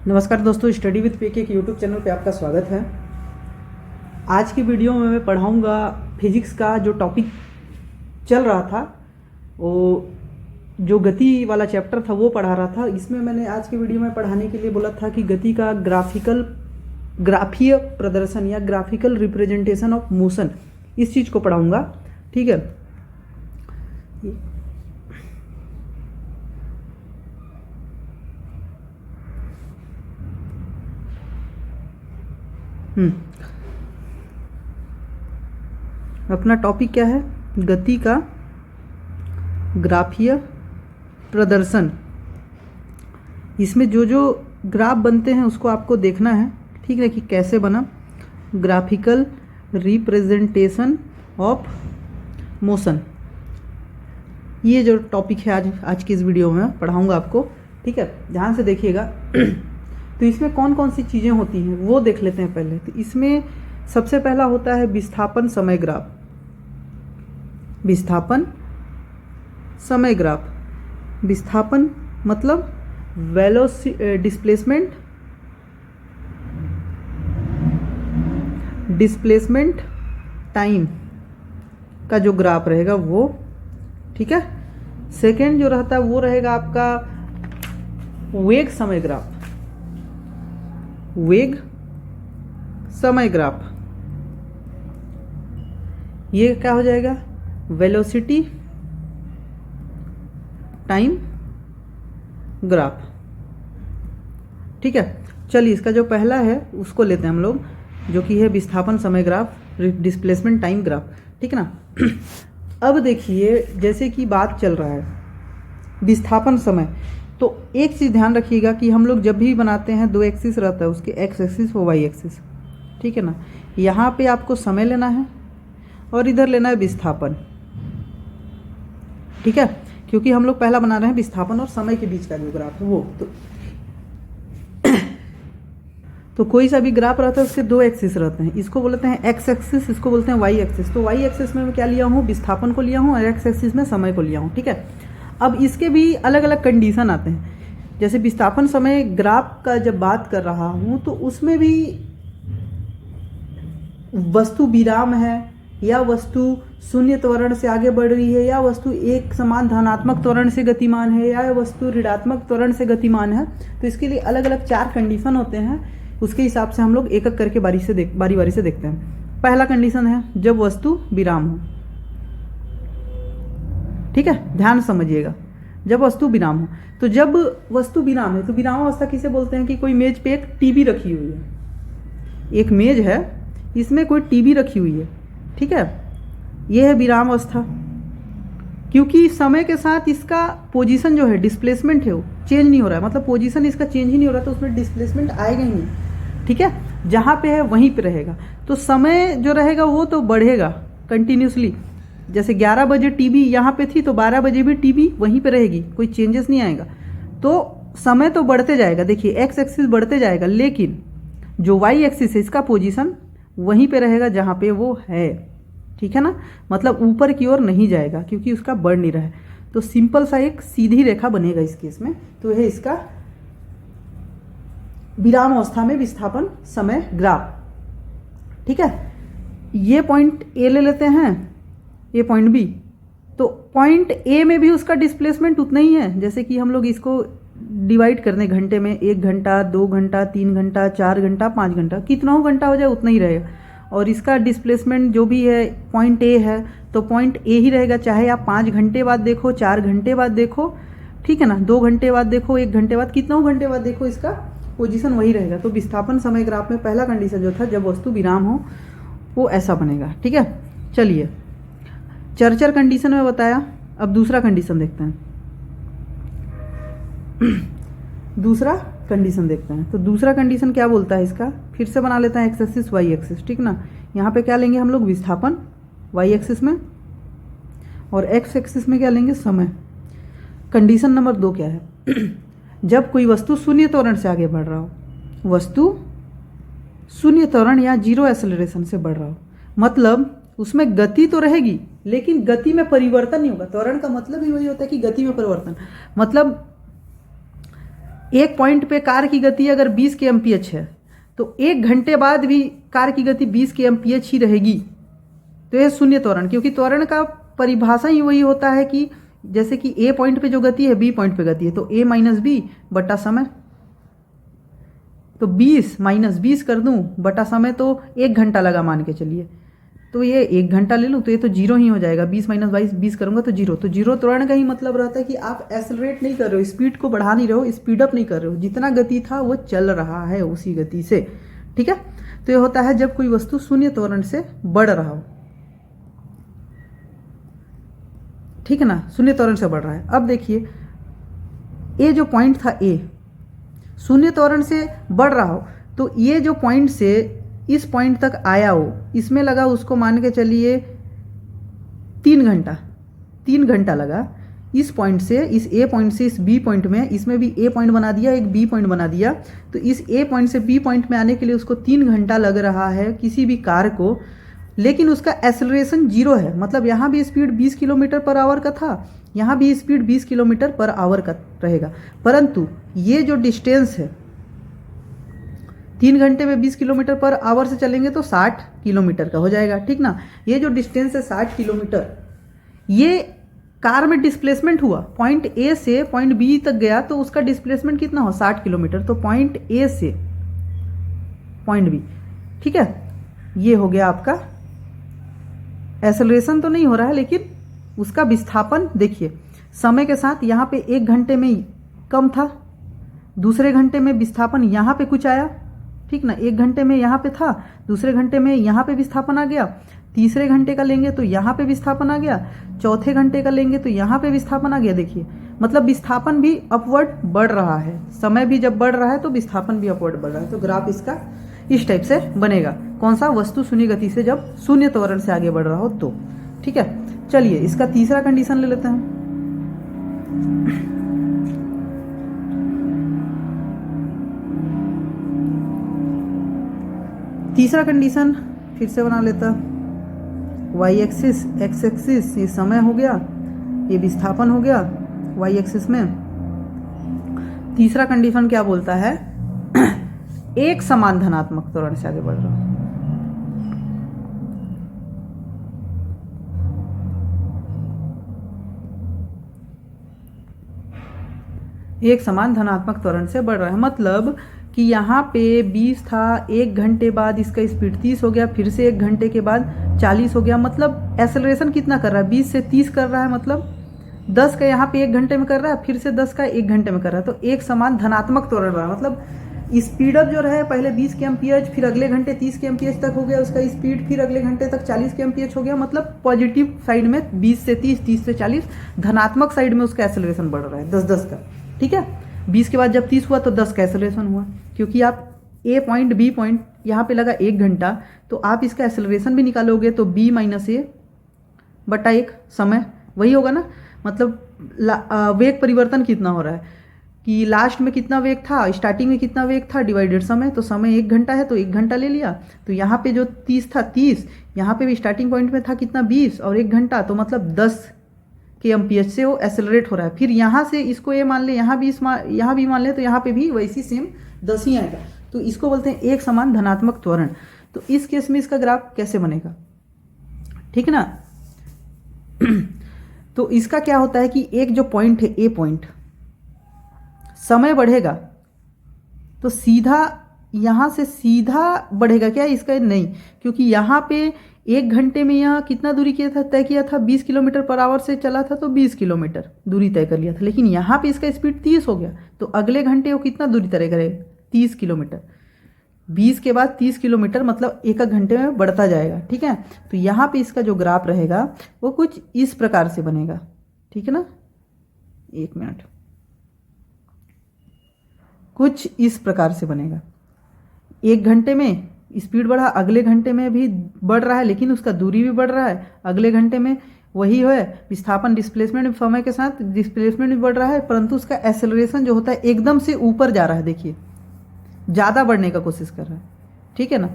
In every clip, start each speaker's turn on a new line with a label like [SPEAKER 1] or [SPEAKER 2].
[SPEAKER 1] नमस्कार दोस्तों, study with पीके के यूट्यूब चैनल पे आपका स्वागत है। आज की वीडियो में मैं पढ़ाऊंगा फिजिक्स का जो टॉपिक चल रहा था, वो जो गति वाला चैप्टर था वो पढ़ा रहा था। इसमें मैंने आज की वीडियो में पढ़ाने के लिए बोला था कि गति का ग्राफीय प्रदर्शन या ग्राफिकल रिप्रेजेंटेशन ऑफ मोशन, इस चीज़ को पढ़ाऊंगा। ठीक है, अपना टॉपिक क्या है? गति का ग्राफीय प्रदर्शन। इसमें जो जो ग्राफ बनते हैं उसको आपको देखना है, ठीक है, कि कैसे बना ग्राफिकल रिप्रेजेंटेशन ऑफ मोशन। ये जो टॉपिक है आज की इस वीडियो में पढ़ाऊंगा आपको। ठीक है, ध्यान से देखिएगा। तो इसमें कौन कौन सी चीज़ें होती हैं वो देख लेते हैं पहले। तो इसमें सबसे पहला होता है विस्थापन समय ग्राफ। विस्थापन समय ग्राफ, विस्थापन मतलब डिस्प्लेसमेंट टाइम का जो ग्राफ रहेगा वो। ठीक है, सेकेंड जो रहता है वो रहेगा आपका वेग समय ग्राफ। वेग समय ग्राफ, ये क्या हो जाएगा? Velocity time graph. ठीक है, चलिए इसका जो पहला है उसको लेते हैं हम लोग, जो कि है विस्थापन समय ग्राफ, डिस्प्लेसमेंट टाइम ग्राफ। ठीक है ना। अब देखिए, जैसे कि बात चल रहा है विस्थापन समय, तो एक चीज़ ध्यान रखिएगा कि हम लोग जब भी बनाते हैं दो एक्सिस रहता है, उसके एक्स एक्सिस और वाई एक्सिस। ठीक है ना, यहाँ पे आपको समय लेना है और इधर लेना है विस्थापन। ठीक है, क्योंकि हम लोग पहला बना रहे हैं विस्थापन और समय के बीच का जो ग्राफ है वो। तो कोई सा भी ग्राफ रहता है उसके दो एक्सिस रहते हैं, इसको बोलते हैं एक्स एक्सिस, इसको बोलते हैं वाई एक्सिस। तो वाई एक्सिस में मैं क्या लिया हूँ? विस्थापन को लिया हूँ, और एक्स एक्सिस में समय को लिया हूँ। ठीक है, अब इसके भी अलग अलग कंडीशन आते हैं। जैसे विस्थापन समय ग्राफ का जब बात कर रहा हूँ तो उसमें भी वस्तु विराम है, या वस्तु शून्य त्वरण से आगे बढ़ रही है, या वस्तु एक समान धनात्मक त्वरण से गतिमान है, या वस्तु ऋणात्मक त्वरण से गतिमान है। तो इसके लिए अलग अलग 4 कंडीशन होते हैं। उसके हिसाब से हम लोग एक एक करके बारी बारी से देखते हैं। पहला कंडीशन है जब वस्तु विराम हो। ठीक है, ध्यान समझिएगा, जब वस्तु विराम हो। तो जब वस्तु विराम है तो विराम अवस्था किसे बोलते हैं? कि कोई मेज पे एक टीवी रखी हुई है, एक मेज है, इसमें कोई टीवी रखी हुई है। ठीक है, यह है विराम अवस्था। क्योंकि समय के साथ इसका पोजीशन जो है, डिस्प्लेसमेंट है, वो चेंज नहीं हो रहा है। मतलब पोजीशन इसका चेंज ही नहीं हो रहा, तो उसमें डिस्प्लेसमेंट आएगा ही नहीं। ठीक है, जहाँ पे है वहीं पे रहेगा। तो समय जो रहेगा वो तो बढ़ेगा कंटिन्यूसली। जैसे 11 बजे टीवी यहाँ पे थी तो 12 बजे भी टीवी वहीं पे रहेगी, कोई चेंजेस नहीं आएगा। तो समय तो बढ़ते जाएगा। देखिए एक्स एक्सिस बढ़ते जाएगा, लेकिन जो वाई एक्सिस है इसका पोजीशन वहीं पे रहेगा जहाँ पे वो है। ठीक है ना, मतलब ऊपर की ओर नहीं जाएगा क्योंकि उसका बढ़ नहीं रहा है। तो सिंपल सा एक सीधी रेखा बनेगा इस केस में। तो यह इसका विराम अवस्था में विस्थापन समय ग्राफ। ठीक है, ये पॉइंट ए ले लेते हैं, ये पॉइंट बी। तो पॉइंट ए में भी उसका डिस्प्लेसमेंट उतना ही है। जैसे कि हम लोग इसको डिवाइड कर दें घंटे में, 1 घंटा, 2 घंटा, 3 घंटा, 4 घंटा, 5 घंटा, कितना हो घंटा हो जाए उतना ही रहेगा। और इसका डिस्प्लेसमेंट जो भी है पॉइंट ए है, तो पॉइंट ए ही रहेगा, चाहे आप 5 घंटे बाद देखो, 4 घंटे बाद देखो। ठीक है ना, 2 घंटे बाद देखो, 1 घंटे बाद, कितना घंटे बाद देखो, इसका पोजीशन वही रहेगा। तो विस्थापन समय ग्राफ में पहला कंडीशन जो था जब वस्तु विराम हो, वो ऐसा बनेगा। ठीक है, चलिए चर्चर कंडीशन में बताया। अब दूसरा कंडीशन देखते हैं। दूसरा कंडीशन देखते हैं। तो दूसरा कंडीशन क्या बोलता है इसका? फिर से बना लेते हैं एक्स एक्सिस वाई एक्सिस। ठीक ना, यहाँ पे क्या लेंगे हम लोग? विस्थापन वाई एक्सिस में, और एक्स एक्सिस में क्या लेंगे? समय। कंडीशन नंबर 2 क्या है? जब कोई वस्तु शून्य त्वरण से आगे बढ़ रहा हो, वस्तु शून्य त्वरण या जीरो एक्सेलरेशन से बढ़ रहा हो, मतलब उसमें गति तो रहेगी लेकिन गति में परिवर्तन नहीं होगा। त्वरण का मतलब ही वही होता है कि गति में परिवर्तन। मतलब एक पॉइंट पे कार की गति अगर 20 के एमपीएच है तो 1 घंटे बाद भी कार की गति 20 के एमपीएच ही रहेगी। तो यह शून्य त्वरण, क्योंकि त्वरण का परिभाषा ही वही होता है कि जैसे कि ए पॉइंट पे जो गति है बी पॉइंट पे गति है, तो ए माइनस बी बटा समय। तो 20 माइनस 20 कर दूं बटा समय, तो 1 घंटा लगा मान के चलिए, तो ये 1 घंटा ले लूँ तो ये तो जीरो ही हो जाएगा। 20 माइनस 20 करूँगा तो जीरो। तो जीरो त्वरण का ही मतलब रहता है कि आप एक्सेलरेट नहीं कर रहे हो, स्पीड को बढ़ा नहीं रहे हो, स्पीड अप नहीं कर रहे हो, जितना गति था वो चल रहा है उसी गति से। ठीक है, तो ये होता है जब कोई वस्तु शून्य त्वरण से बढ़ रहा हो। ठीक है ना, शून्य त्वरण से बढ़ रहा है। अब देखिए ये जो पॉइंट था ए शून्य त्वरण से बढ़ रहा हो, तो ये जो पॉइंट से इस पॉइंट तक आया हो, इसमें लगा उसको मान के चलिए 3 घंटा लगा। इस पॉइंट से, इस ए पॉइंट से इस बी पॉइंट में, इसमें भी ए पॉइंट बना दिया, एक बी पॉइंट बना दिया, तो इस ए पॉइंट से बी पॉइंट में आने के लिए उसको 3 घंटा लग रहा है किसी भी कार को, लेकिन उसका एक्सेलरेशन जीरो है। मतलब यहाँ भी स्पीड 20 किलोमीटर पर आवर का था, यहाँ भी स्पीड 20 किलोमीटर पर आवर का रहेगा, परंतु ये जो डिस्टेंस है 3 घंटे में 20 किलोमीटर पर आवर से चलेंगे तो 60 किलोमीटर का हो जाएगा। ठीक ना, ये जो डिस्टेंस है 60 किलोमीटर, ये कार में डिस्प्लेसमेंट हुआ, पॉइंट ए से पॉइंट बी तक गया तो उसका डिस्प्लेसमेंट कितना हो 60 किलोमीटर, तो पॉइंट ए से पॉइंट बी। ठीक है, ये हो गया आपका एक्सेलरेशन तो नहीं हो रहा है, लेकिन उसका विस्थापन देखिए समय के साथ यहाँ पे 1 घंटे में कम था, दूसरे घंटे में विस्थापन यहाँ पे कुछ आया। ठीक ना, 1 घंटे में यहाँ पे था, दूसरे घंटे में यहाँ पे विस्थापन आ गया, तीसरे घंटे का लेंगे तो यहाँ पे विस्थापन आ गया, चौथे घंटे का लेंगे तो यहाँ पे विस्थापन आ गया। देखिए मतलब विस्थापन भी अपवर्ड बढ़ रहा है, समय भी जब बढ़ रहा है तो विस्थापन भी अपवर्ड बढ़ रहा है। तो ग्राफ इसका इस टाइप से बनेगा, कौन सा, वस्तु शून्य गति से जब शून्य त्वरण से आगे बढ़ रहा हो तो। ठीक है, चलिए इसका तीसरा कंडीशन ले लेते हैं। तीसरा कंडीशन फिर से बना लेता, वाई एक्सिस, एक्स एक्सिस ये समय हो गया, ये विस्थापन हो गया वाई एक्सिस में। तीसरा कंडीशन क्या बोलता है, एक समान धनात्मक त्वरण से आगे बढ़ रहा हूं। एक समान धनात्मक त्वरण से बढ़ रहा है, मतलब कि यहाँ पे 20 था, 1 घंटे बाद इसका स्पीड 30 हो गया, फिर से 1 घंटे के बाद 40 हो गया। मतलब एक्सेलरेशन कितना कर रहा है, 20 से 30 कर रहा है, मतलब 10 का यहाँ पे 1 घंटे में कर रहा है, फिर से 10 का 1 घंटे में कर रहा है। तो एक समान धनात्मक त्वरण रहा, मतलब स्पीडअप जो रहे पहले 20 के एमपीएच, फिर अगले घंटे 30 के एमपीएच तक हो गया उसका स्पीड, फिर अगले घंटे तक 40 के एमपीएच हो गया। मतलब पॉजिटिव साइड में 20 से 30, 30 से 40, धनात्मक साइड में उसका एक्सेलरेशन बढ़ रहा है 10-10 का। ठीक है, 20 के बाद जब 30 हुआ तो 10 का एक्सेलरेशन हुआ, क्योंकि आप ए पॉइंट बी पॉइंट यहाँ पे लगा 1 घंटा, तो आप इसका एक्सेलरेशन भी निकालोगे तो b माइनस ए बटा 1 समय वही होगा ना। मतलब वेग परिवर्तन कितना हो रहा है कि लास्ट में कितना वेग था, स्टार्टिंग में कितना वेग था, डिवाइडेड समय, तो समय 1 घंटा है तो 1 घंटा ले लिया। तो यहाँ पे जो 30 था 30, यहाँ पे भी स्टार्टिंग पॉइंट में था कितना 20 और 1 घंटा, तो मतलब 10 के एमपीएच से वो एक्सेलरेट हो रहा है। फिर यहाँ से इसको ये मान ले, यहाँ भी मान ले, तो यहाँ पे भी वैसी सेम 10 ही आएगा। तो इसको बोलते हैं एक समान धनात्मक त्वरण। तो इस केस में इसका ग्राफ कैसे बनेगा, ठीक है ना। तो इसका क्या होता है कि एक जो पॉइंट है ए पॉइंट, समय बढ़ेगा तो सीधा यहाँ से सीधा बढ़ेगा क्या, इसका नहीं, क्योंकि यहाँ पे 1 घंटे में यहाँ कितना दूरी किया था, तय किया था 20 किलोमीटर पर आवर से चला था, तो 20 किलोमीटर दूरी तय कर लिया था। लेकिन यहाँ पे इसका स्पीड 30 हो गया, तो अगले घंटे वो कितना दूरी तय करेगा, 30 किलोमीटर। 20 के बाद 30 किलोमीटर, मतलब 1 घंटे में बढ़ता जाएगा। ठीक है, तो यहाँ पे इसका जो ग्राफ रहेगा वो कुछ इस प्रकार से बनेगा, ठीक है ना। 1 मिनट, कुछ इस प्रकार से बनेगा। 1 घंटे में स्पीड बढ़ा, अगले घंटे में भी बढ़ रहा है, लेकिन उसका दूरी भी बढ़ रहा है। अगले घंटे में वही है, विस्थापन डिस्प्लेसमेंट समय के साथ डिस्प्लेसमेंट भी बढ़ रहा है, परंतु उसका एक्सेलरेशन जो होता है एकदम से ऊपर जा रहा है। देखिए ज़्यादा बढ़ने का कोशिश कर रहा है, ठीक है ना।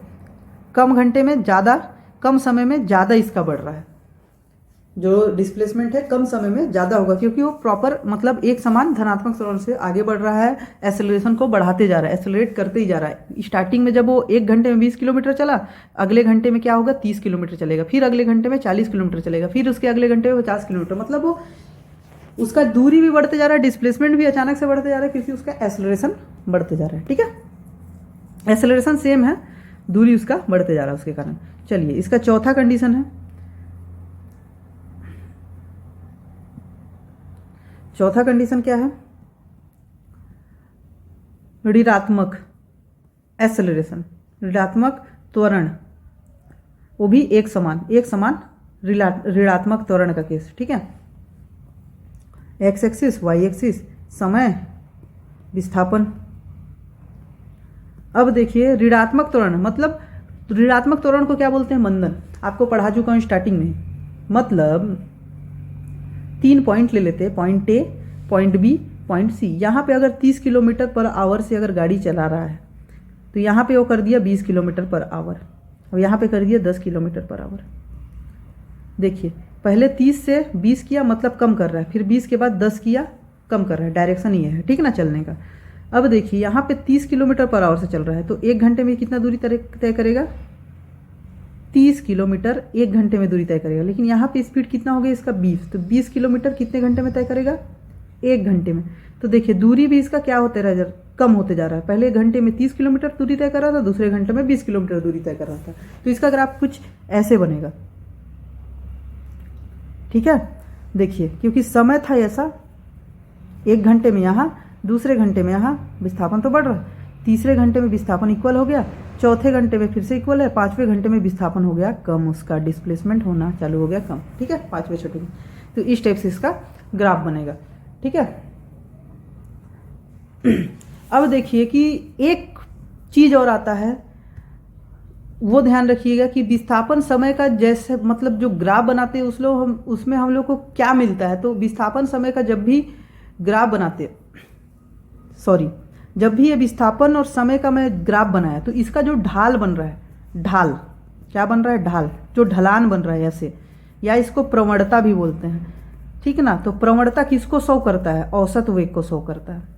[SPEAKER 1] कम घंटे में ज़्यादा, कम समय में ज़्यादा इसका बढ़ रहा है। जो डिस्प्लेसमेंट है कम समय में ज़्यादा होगा, क्योंकि वो प्रॉपर मतलब एक समान धनात्मक त्वरण से आगे बढ़ रहा है, एक्सेलरेशन को बढ़ाते जा रहा है, एक्सेलरेट करते ही जा रहा है। स्टार्टिंग में जब वो 1 घंटे में 20 किलोमीटर चला, अगले घंटे में क्या होगा 30 किलोमीटर चलेगा, फिर अगले घंटे में 40 किलोमीटर चलेगा, फिर उसके अगले घंटे में 50 किलोमीटर, मतलब वो उसका दूरी भी बढ़ते जा रहा है, डिस्प्लेसमेंट भी अचानक से बढ़ते जा रहा है, क्योंकि उसका एक्सेलरेशन बढ़ते जा रहा है। ठीक है, एक्सेलरेशन सेम है, दूरी उसका बढ़ते जा रहा है उसके कारण। चलिए इसका चौथा कंडीशन है, चौथा कंडीशन क्या है, ऋणात्मक एक्सेलरेशन, ऋणात्मक त्वरण, वो भी एक समान ऋणात्मक त्वरण का केस। ठीक है, एक्स एक्सिस वाई एक्सिस, समय, विस्थापन। अब देखिए ऋणात्मक त्वरण, मतलब ऋणात्मक त्वरण को क्या बोलते हैं, मंदन, आपको पढ़ा चुका हूँ स्टार्टिंग में। मतलब 3 पॉइंट ले लेते हैं, point A, point B, point C. यहाँ पे अगर 30 किलोमीटर पर आवर से अगर गाड़ी चला रहा है तो यहाँ पे वो कर दिया 20 किलोमीटर पर आवर, और यहाँ पे कर दिया 10 किलोमीटर पर आवर। देखिए पहले 30 से 20 किया, मतलब कम कर रहा है, फिर 20 के बाद 10 किया, कम कर रहा है, डायरेक्शन ये है। ठीक ना चलने का। अब देखिए यहाँ पे 30 किलोमीटर पर आवर से चल रहा है, तो 1 घंटे में कितना दूरी तय करेगा, 30 किलोमीटर 1 घंटे में दूरी तय करेगा। लेकिन यहाँ पे स्पीड कितना हो गया इसका 20, तो 20 किलोमीटर कितने घंटे में तय करेगा, 1 घंटे में। तो देखिए दूरी भी इसका क्या होते रहा, कम होते जा रहा है। पहले 1 घंटे में 30 किलोमीटर दूरी तय कर रहा था, दूसरे घंटे में 20 किलोमीटर दूरी तय कर रहा था। तो इसका ग्राफ कुछ ऐसे बनेगा। ठीक है, देखिए क्योंकि समय था ऐसा, 1 घंटे में यहाँ, दूसरे घंटे में यहाँ विस्थापन तो बढ़ रहा है, तीसरे घंटे में विस्थापन इक्वल हो गया, चौथे घंटे में फिर से इक्वल है, 5वें घंटे में विस्थापन हो गया कम, उसका डिस्प्लेसमेंट होना चालू हो गया कम। ठीक है, 5वें छठे में। तो इस टाइप से इसका ग्राफ बनेगा। ठीक है, अब देखिए कि एक चीज और आता है, वो ध्यान रखिएगा कि विस्थापन समय का जैसे मतलब जो ग्राफ बनाते हैं उसमें हम लोग को क्या मिलता है। तो विस्थापन समय का जब भी ग्राफ बनाते, जब भी ये विस्थापन और समय का मैं ग्राफ बनाया, तो इसका जो ढाल बन रहा है, ढाल क्या बन रहा है, ढाल जो ढलान बन रहा है ऐसे, या इसको प्रवणता भी बोलते हैं। ठीक ना, तो प्रवणता किसको शो करता है, औसत वेग को शो करता है।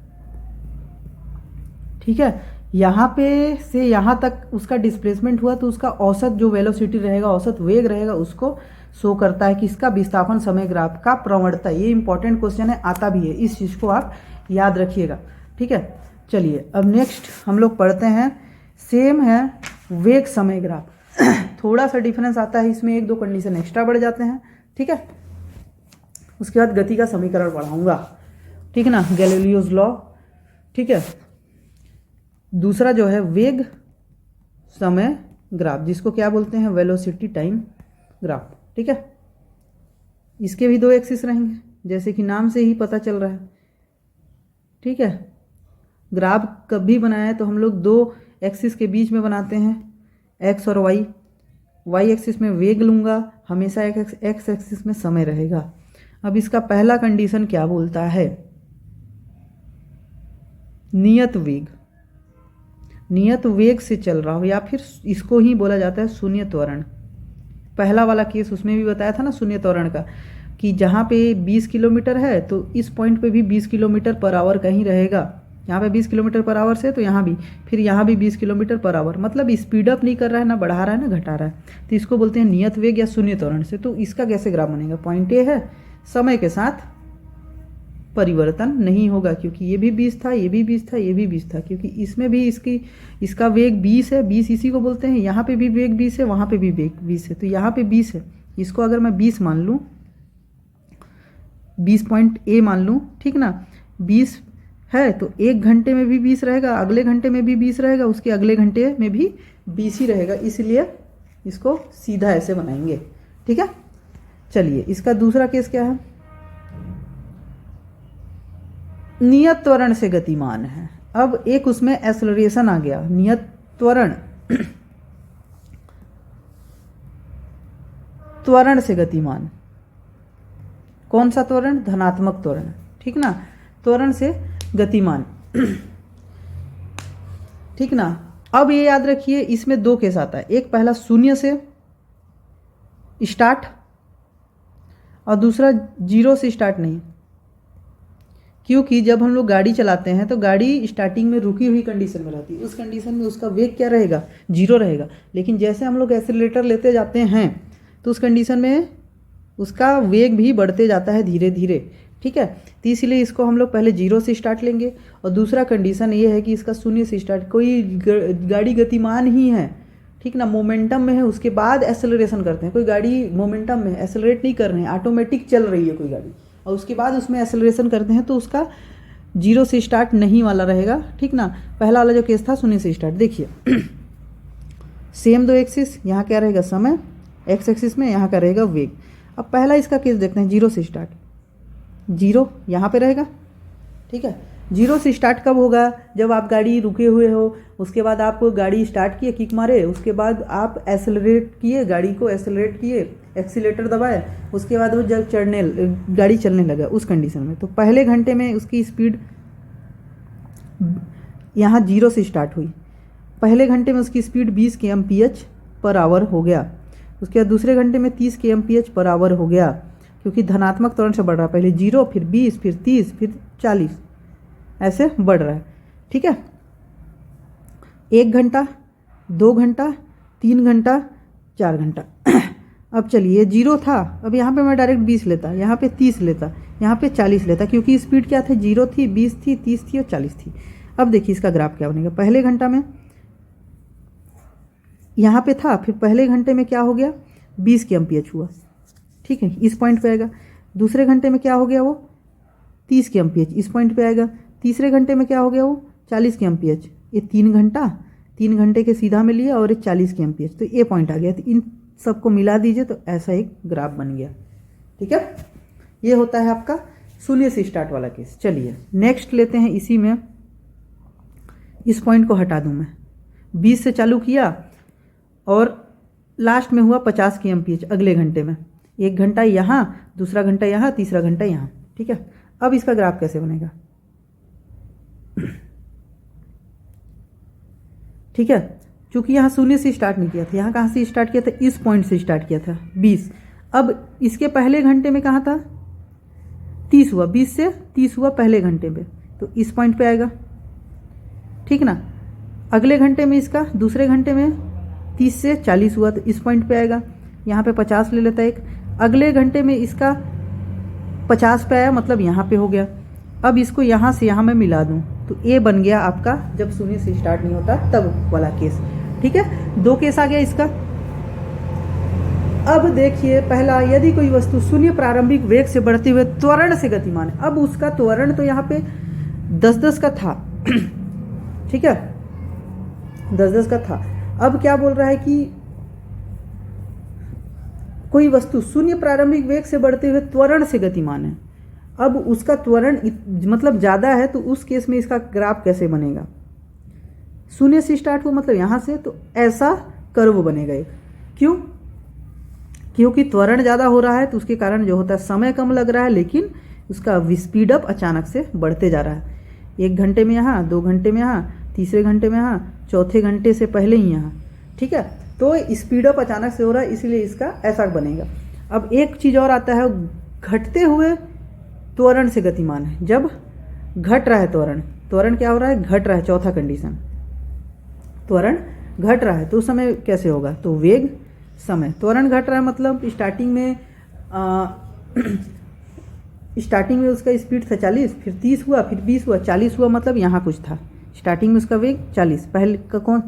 [SPEAKER 1] ठीक है, यहाँ पे से यहाँ तक उसका डिस्प्लेसमेंट हुआ, तो उसका औसत जो वेलोसिटी रहेगा, औसत वेग रहेगा, उसको शो करता है कि इसका विस्थापन समय ग्राफ का प्रवणता। ये इंपॉर्टेंट क्वेश्चन है, आता भी है, इस चीज़ को आप याद रखिएगा। ठीक है, चलिए अब नेक्स्ट हम लोग पढ़ते हैं, सेम है वेग समय ग्राफ। थोड़ा सा डिफरेंस आता है इसमें, 1-2 कंडीशन एक्स्ट्रा बढ़ जाते हैं। ठीक है, उसके बाद गति का समीकरण पढ़ाऊंगा। ठीक है ना, गैलीलियोज लॉ। ठीक है, दूसरा जो है वेग समय ग्राफ, जिसको क्या बोलते हैं, वेलोसिटी टाइम ग्राफ। ठीक है, इसके भी 2 एक्सिस रहेंगे, जैसे कि नाम से ही पता चल रहा है। ठीक है, ग्राफ कभी बनाया है तो हम लोग 2 एक्सिस के बीच में बनाते हैं, एक्स और वाई। वाई एक्सिस में वेग लूँगा, हमेशा एक्स एक्सिस में समय रहेगा। अब इसका पहला कंडीशन क्या बोलता है, नियत वेग, नियत वेग से चल रहा हो, या फिर इसको ही बोला जाता है शून्य त्वरण। पहला वाला केस उसमें भी बताया था ना शून्य त्वरण का, कि जहाँ पे 20 किलोमीटर है तो इस पॉइंट पे भी 20 किलोमीटर पर आवर कहीं रहेगा। यहाँ पे 20 किलोमीटर पर आवर से, तो यहाँ भी, फिर यहाँ भी 20 किलोमीटर पर आवर, मतलब स्पीड अप नहीं कर रहा है, ना बढ़ा रहा है ना घटा रहा है। तो इसको बोलते हैं नियत वेग या शून्य त्वरण से। तो इसका कैसे ग्राफ बनेगा, पॉइंट ए है, समय के साथ परिवर्तन नहीं होगा, क्योंकि ये भी 20 था, ये भी 20 था, ये भी 20 था, क्योंकि इसमें भी इसका वेग 20 है, 20 इसी को बोलते हैं। यहाँ पे भी वेग 20 है, वहाँ पे भी वेग 20 है, तो यहाँ पे 20 है, इसको अगर मैं 20 मान लूँ, 20 पॉइंट ए मान लूँ, ठीक ना, 20 है तो 1 घंटे में भी 20 रहेगा, अगले घंटे में भी 20 रहेगा, उसके अगले घंटे में भी 20 ही रहेगा, इसलिए इसको सीधा ऐसे बनाएंगे। ठीक है, चलिए इसका दूसरा केस क्या है, नियत त्वरण से गतिमान है। अब एक उसमें एक्सेलरेशन आ गया, नियत त्वरण त्वरण से गतिमान, कौन सा त्वरण, धनात्मक त्वरण। ठीक ना, त्वरण से गतिमान। ठीक ना, अब ये याद रखिए इसमें 2 केस आता है, एक पहला शून्य से स्टार्ट और दूसरा जीरो से स्टार्ट नहीं। क्योंकि जब हम लोग गाड़ी चलाते हैं तो गाड़ी स्टार्टिंग में रुकी हुई कंडीशन में रहती है, उस कंडीशन में उसका वेग क्या रहेगा, जीरो रहेगा। लेकिन जैसे हम लोग एक्सीलरेटर लेते जाते हैं तो उस कंडीशन में उसका वेग भी बढ़ते जाता है धीरे धीरे, ठीक है। तो इसलिए इसको हम लोग पहले जीरो से स्टार्ट लेंगे। और दूसरा कंडीशन ये है कि इसका शून्य से स्टार्ट, कोई गाड़ी गतिमान ही है, ठीक ना, मोमेंटम में है, उसके बाद एक्सेलरेशन करते हैं। कोई गाड़ी मोमेंटम में एक्सेलरेट नहीं कर रहे हैं, ऑटोमेटिक चल रही है कोई गाड़ी, और उसके बाद उसमें एक्सेलरेशन करते हैं तो उसका जीरो से स्टार्ट नहीं वाला रहेगा, ठीक ना। पहला वाला जो केस था शून्य से स्टार्ट। देखिए सेम दो एक्सिस, यहाँ क्या रहेगा समय एक्स एक्सिस में, यहाँ का रहेगा वेग। अब पहला इसका केस देखते हैं, जीरो से स्टार्ट। जीरो यहाँ पे रहेगा, ठीक है। जीरो से स्टार्ट कब होगा, जब आप गाड़ी रुके हुए हो, उसके बाद आप गाड़ी स्टार्ट किए, किक मारे, उसके बाद आप एक्सेलरेट किए, गाड़ी को एक्सेलरेट किए, एक्सीलेटर दबाए, उसके बाद वो जब गाड़ी चलने लगा उस कंडीशन में, तो पहले घंटे में उसकी स्पीड यहाँ जीरो से स्टार्ट हुई। पहले घंटे में उसकी स्पीड 20 kmph/h हो गया। उसके बाद दूसरे घंटे में 30 kmph/h हो गया, क्योंकि धनात्मक त्वरण से बढ़ रहा है। पहले 0, फिर 20, फिर 30, फिर 40, ऐसे बढ़ रहा है, ठीक है। 1 घंटा, 2 घंटा, 3 घंटा, 4 घंटा। अब चलिए जीरो था, अब यहाँ पे मैं डायरेक्ट 20 लेता, यहाँ पे 30 लेता, यहाँ पे 40 लेता, क्योंकि स्पीड क्या थी, 0 थी, 20 थी, 30 थी और 40 थी। अब देखिए इसका ग्राफ क्या बनेगा। पहले घंटा में यहाँ पे था, फिर पहले घंटे में क्या हो गया, 20 kmph हुआ, ठीक है, इस पॉइंट पे आएगा। दूसरे घंटे में क्या हो गया, वो 30 kmph, इस पॉइंट पे आएगा। तीसरे घंटे में क्या हो गया, वो 40 kmph। ये 3 घंटे के सीधा में लिया और ये 40 kmph, तो ये पॉइंट आ गया। तो इन सबको मिला दीजिए तो ऐसा एक ग्राफ बन गया, ठीक है। ये होता है आपका शून्य से स्टार्ट वाला केस। चलिए नेक्स्ट लेते हैं। इसी में इस पॉइंट को हटा दूं मैं, 20 से चालू किया और लास्ट में हुआ 50 kmph अगले घंटे में। 1 घंटा यहाँ, दूसरा घंटा यहाँ, तीसरा घंटा यहाँ, ठीक है। अब इसका ग्राफ कैसे बनेगा, ठीक है। चूंकि यहाँ शून्य से स्टार्ट नहीं किया था, यहाँ कहाँ से स्टार्ट किया था, इस पॉइंट से स्टार्ट किया था 20। अब इसके पहले घंटे में कहाँ था, 30 हुआ, 20 से 30 हुआ पहले घंटे में, तो इस पॉइंट पे आएगा, ठीक ना। अगले घंटे में इसका, दूसरे घंटे में 30 से 40 हुआ, तो इस पॉइंट पे आएगा। यहाँ पे 50 ले लेता है एक। अगले घंटे में इसका 50 पे आया, मतलब यहाँ पे हो गया। अब इसको यहाँ से यहाँ मैं मिला दूँ तो ये बन गया आपका, जब शून्य से स्टार्ट नहीं होता तब वाला केस, ठीक है। 2 केस आ गया इसका। अब देखिए पहला, यदि कोई वस्तु शून्य प्रारंभिक वेग से बढ़ते हुए त्वरण से गतिमान है। अब उसका त्वरण तो यहाँ पे 10-10 का था, ठीक है, 10-10 का था। अब क्या बोल रहा है कि कोई वस्तु शून्य प्रारंभिक वेग से बढ़ते हुए त्वरण से गतिमान है। अब उसका त्वरण मतलब ज़्यादा है, तो उस केस में इसका ग्राफ कैसे बनेगा, शून्य से स्टार्ट हो मतलब यहाँ से, तो ऐसा कर्व बनेगा एक। क्यों, क्योंकि त्वरण ज़्यादा हो रहा है, तो उसके कारण जो होता है समय कम लग रहा है, लेकिन उसका स्पीड अप अचानक से बढ़ते जा रहा है। 1 घंटे में यहाँ, 2 घंटे में यहाँ, तीसरे घंटे में यहाँ, चौथे घंटे से पहले ही यहाँ, ठीक है। तो स्पीड अप अचानक से हो रहा है, इसलिए इसका ऐसा बनेगा। अब एक चीज़ और आता है, घटते हुए त्वरण से गतिमान है। जब घट रहा है त्वरण क्या हो रहा है, घट रहा है, चौथा कंडीशन, त्वरण घट रहा है, तो उस समय कैसे होगा, तो वेग समय, त्वरण घट रहा है मतलब स्टार्टिंग में उसका स्पीड था 40, फिर 30 हुआ, फिर 20 हुआ, 40 हुआ, मतलब यहाँ कुछ था। स्टार्टिंग में उसका वेग 40, पहले का कौन,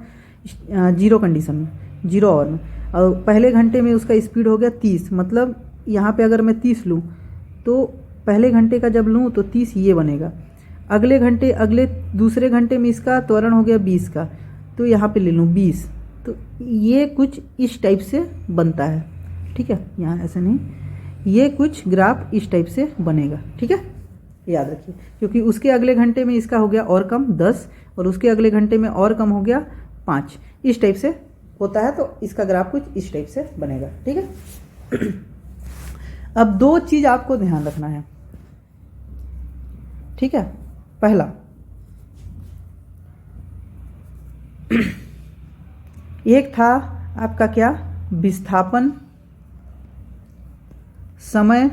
[SPEAKER 1] जीरो कंडीशन में, जीरो आवर में, और पहले घंटे में उसका स्पीड हो गया 30, मतलब यहाँ पे अगर मैं 30 लूँ तो पहले घंटे का जब लूँ तो 30 ये बनेगा। अगले दूसरे घंटे में इसका त्वरण हो गया 20 का, तो यहाँ पे ले लूँ 20, तो ये कुछ इस टाइप से बनता है, ठीक है। यहाँ ऐसे नहीं, ये कुछ ग्राफ इस टाइप से बनेगा, ठीक है, याद रखिए। क्योंकि उसके अगले घंटे में इसका हो गया और कम 10, और उसके अगले घंटे में और कम हो गया 5, इस टाइप से होता है, तो इसका ग्राफ कुछ इस टाइप से बनेगा, ठीक है। अब 2 चीज़ आपको ध्यान रखना है, ठीक है। पहला, एक था आपका क्या, विस्थापन समय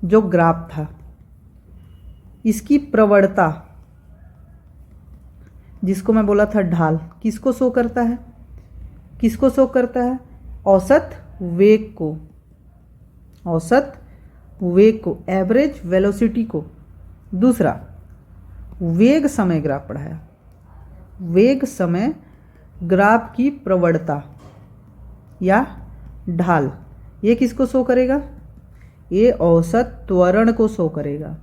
[SPEAKER 1] जो ग्राफ था, इसकी प्रवणता, जिसको मैं बोला था ढाल, किसको शो करता है? किसको शो करता है? औसत वेग को, औसत वेग को, एवरेज वेलोसिटी को। दूसरा, वेग समय ग्राफ पढ़ाया, वेग समय ग्राफ की प्रवणता या ढाल, ये किसको शो करेगा? ये औसत त्वरण को शो करेगा।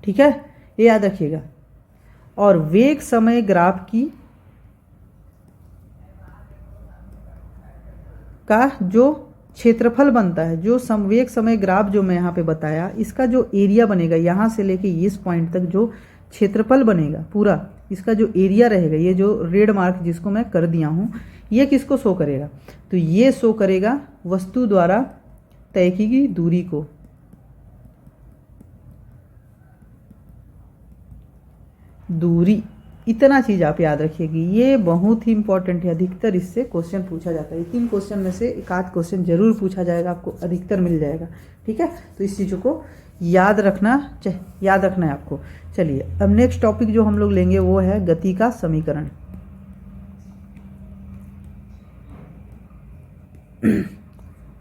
[SPEAKER 1] ठीक है, ये याद रखिएगा। और वेग समय ग्राफ की का जो क्षेत्रफल बनता है, जो वेग समय ग्राफ जो मैं यहाँ पे बताया, इसका जो एरिया बनेगा यहाँ से लेके इस पॉइंट तक जो क्षेत्रफल बनेगा पूरा, इसका जो एरिया रहेगा, ये जो रेड मार्क जिसको मैं कर दिया हूँ, ये किसको शो करेगा? तो ये शो करेगा वस्तु द्वारा तय की गई दूरी को। दूरी, इतना चीज आप याद रखिएगी, ये बहुत ही इंपॉर्टेंट है। अधिकतर इससे क्वेश्चन पूछा जाता है। 3 क्वेश्चन में से एक आध क्वेश्चन जरूर पूछा जाएगा, आपको अधिकतर मिल जाएगा। ठीक है, तो इस चीज़ों को याद रखना है आपको। चलिए, अब नेक्स्ट टॉपिक जो हम लोग लेंगे वो है गति का समीकरण।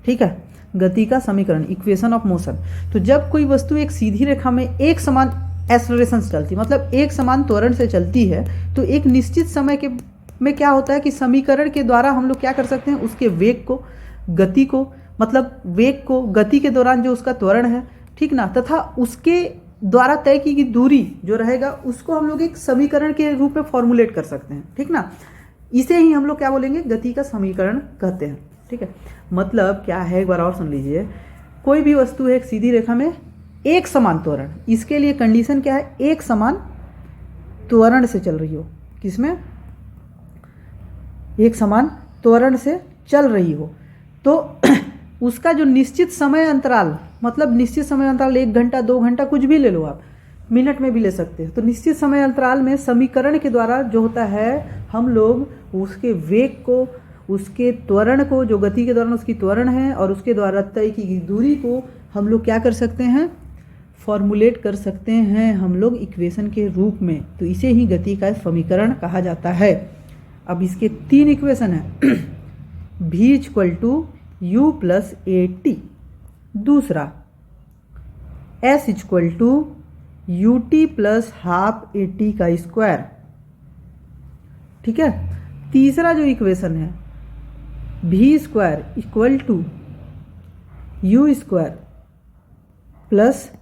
[SPEAKER 1] ठीक है, गति का समीकरण, इक्वेशन ऑफ मोशन। तो जब कोई वस्तु एक सीधी रेखा में एक समान एक्सेलरेशन से चलती, मतलब एक समान त्वरण से चलती है, तो एक निश्चित समय के में क्या होता है कि समीकरण के द्वारा हम लोग क्या कर सकते हैं? उसके वेग को, गति को, मतलब वेग को, गति के दौरान जो उसका त्वरण है, ठीक ना, तथा उसके द्वारा तय की गई दूरी जो रहेगा, उसको हम लोग एक समीकरण के रूप में फॉर्मुलेट कर सकते हैं। ठीक ना, इसे ही हम लोग क्या बोलेंगे? गति का समीकरण कहते हैं। ठीक है, मतलब क्या है, एक बार और सुन लीजिए। कोई भी वस्तु है एक सीधी रेखा में एक समान त्वरण, इसके लिए कंडीशन क्या है? एक समान त्वरण से चल रही हो। किसमें? एक समान त्वरण से चल रही हो, तो उसका जो निश्चित समय अंतराल, मतलब निश्चित समय अंतराल 1 घंटा 2 घंटा कुछ भी ले लो आप, मिनट में भी ले सकते हैं। तो निश्चित समय अंतराल में समीकरण के द्वारा जो होता है, हम लोग उसके वेग को, उसके त्वरण को, जो गति के दौरान उसकी त्वरण है, और उसके द्वारा तय की गई दूरी को हम लोग क्या कर सकते हैं? फॉर्मुलेट कर सकते हैं हम लोग इक्वेशन के रूप में। तो इसे ही गति का समीकरण कहा जाता है। अब इसके 3 इक्वेशन है। v = u + at, दूसरा s = ut + ½ at का स्क्वायर। ठीक है, तीसरा जो इक्वेशन है v² = u² +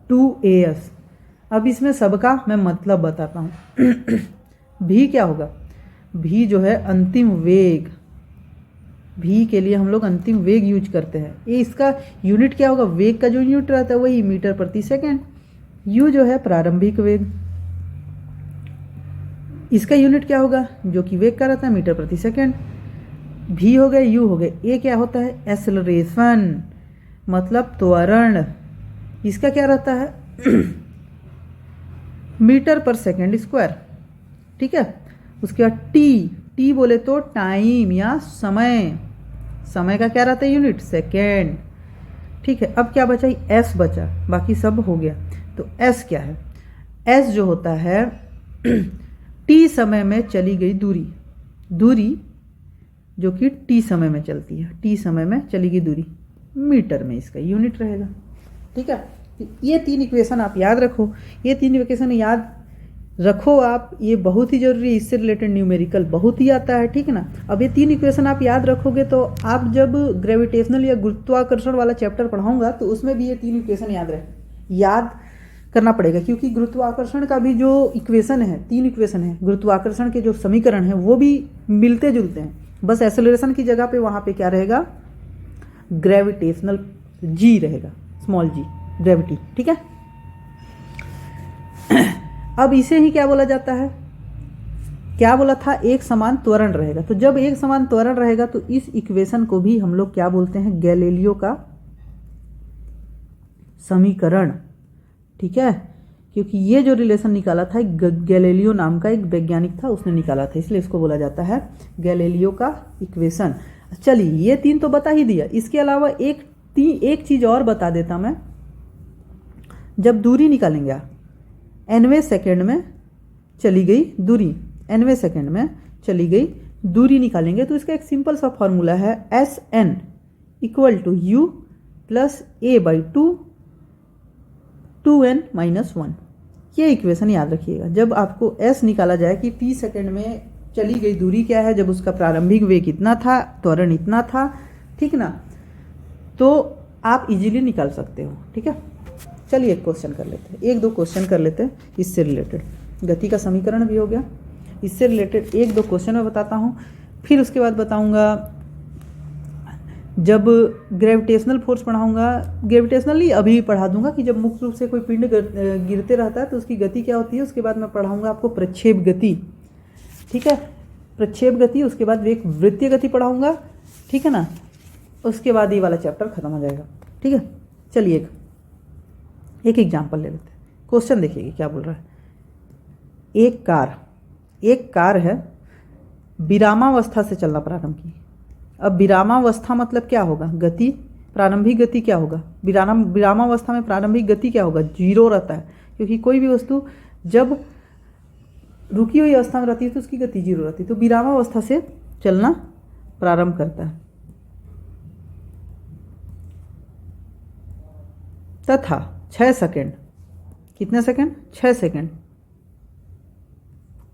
[SPEAKER 1] 2as। अब इसमें सबका मैं मतलब बताता हूँ। v क्या होगा? v जो है अंतिम वेग, v के लिए हम लोग अंतिम वेग यूज करते हैं। ये इसका यूनिट क्या होगा? वेग का जो यूनिट रहता है वही मीटर प्रति सेकेंड। u जो है प्रारंभिक वेग, इसका यूनिट क्या होगा? जो कि वेग का रहता है मीटर प्रति सेकेंड। v हो गए, u हो गए, ये क्या होता है? एक्सेलरेशन, मतलब त्वरण। इसका क्या रहता है? मीटर पर सेकेंड स्क्वायर। ठीक है, उसके बाद टी बोले तो टाइम या समय, समय का क्या रहता है? Unit second. ठीक है, अब क्या बचा? एस बचा, बाकी सब हो गया। तो एस क्या है? एस जो होता है टी समय में चली गई दूरी, दूरी जो कि टी समय में चलती है, टी समय में चली गई दूरी, मीटर में इसका यूनिट रहेगा। ठीक है, ये 3 इक्वेशन आप याद रखो। ये 3 इक्वेशन याद रखो आप, ये बहुत ही जरूरी है। इससे रिलेटेड न्यूमेरिकल बहुत ही आता है। ठीक है ना, अब ये 3 इक्वेशन आप याद रखोगे तो आप जब ग्रेविटेशनल या गुरुत्वाकर्षण वाला चैप्टर पढ़ाऊंगा तो उसमें भी ये 3 इक्वेशन याद करना पड़ेगा, क्योंकि गुरुत्वाकर्षण का भी जो इक्वेशन है, 3 इक्वेशन है, गुरुत्वाकर्षण के जो समीकरण है वो भी मिलते जुलते हैं। बस एक्सेलरेशन की जगह पे वहाँ पे क्या रहेगा? ग्रेविटेशनल जी रहेगा, स्मॉल जी, ग्रेविटी। ठीक है, अब इसे ही क्या बोला जाता है? क्या बोला था? एक समान त्वरण रहेगा। तो जब एक समान त्वरण रहेगा तो इस इक्वेशन को भी हम लोग क्या बोलते हैं? गैलीलियो का समीकरण। ठीक है, क्योंकि ये जो रिलेशन निकाला था गैलीलियो नाम का एक वैज्ञानिक था, उसने निकाला था, इसलिए इसको बोला जाता है गैलीलियो का इक्वेशन। चलिए, ये 3 तो बता ही दिया। इसके अलावा एक एक चीज़ और बता देता मैं, जब दूरी निकालेंगे nवें सेकेंड में चली गई दूरी, nवें सेकेंड में चली गई दूरी निकालेंगे तो इसका एक सिंपल सा फॉर्मूला है Sn equal to u plus a/2 2n minus 1। ये इक्वेशन याद रखिएगा। जब आपको s निकाला जाए कि t सेकेंड में चली गई दूरी क्या है, जब उसका प्रारंभिक वेग इतना था, त्वरण इतना था, ठीक ना, तो आप इजीली निकाल सकते हो। ठीक है, चलिए एक क्वेश्चन कर लेते हैं, एक दो क्वेश्चन कर लेते हैं इससे रिलेटेड। गति का समीकरण भी हो गया, इससे रिलेटेड एक दो क्वेश्चन मैं बताता हूँ, फिर उसके बाद बताऊँगा जब ग्रेविटेशनल फोर्स पढ़ाऊँगा, ग्रेविटेशनली अभी पढ़ा दूंगा कि जब मुख्य रूप से कोई पिंड गिरते रहता है तो उसकी गति क्या होती है। उसके बाद मैं पढ़ाऊँगा आपको प्रक्षेप गति, ठीक है, प्रक्षेप गति, उसके बाद एक वृत्तीय गति पढ़ाऊँगा, ठीक है ना, उसके बाद ये वाला चैप्टर खत्म हो जाएगा। ठीक है, चलिए एक एग्जाम्पल ले लेते हैं। क्वेश्चन देखिए क्या बोल रहा है। एक कार है, विरामावस्था से चलना प्रारंभ की। अब विरामावस्था मतलब क्या होगा, गति, प्रारंभिक गति क्या होगा, विरामावस्था में प्रारंभिक गति क्या होगा, 0 रहता है, क्योंकि कोई भी वस्तु जब रुकी हुई अवस्था में रहती है तो उसकी गति 0 रहती है। तो विरामावस्था से चलना प्रारंभ करता है तथा 6 सेकेंड, कितने सेकेंड, 6 सेकेंड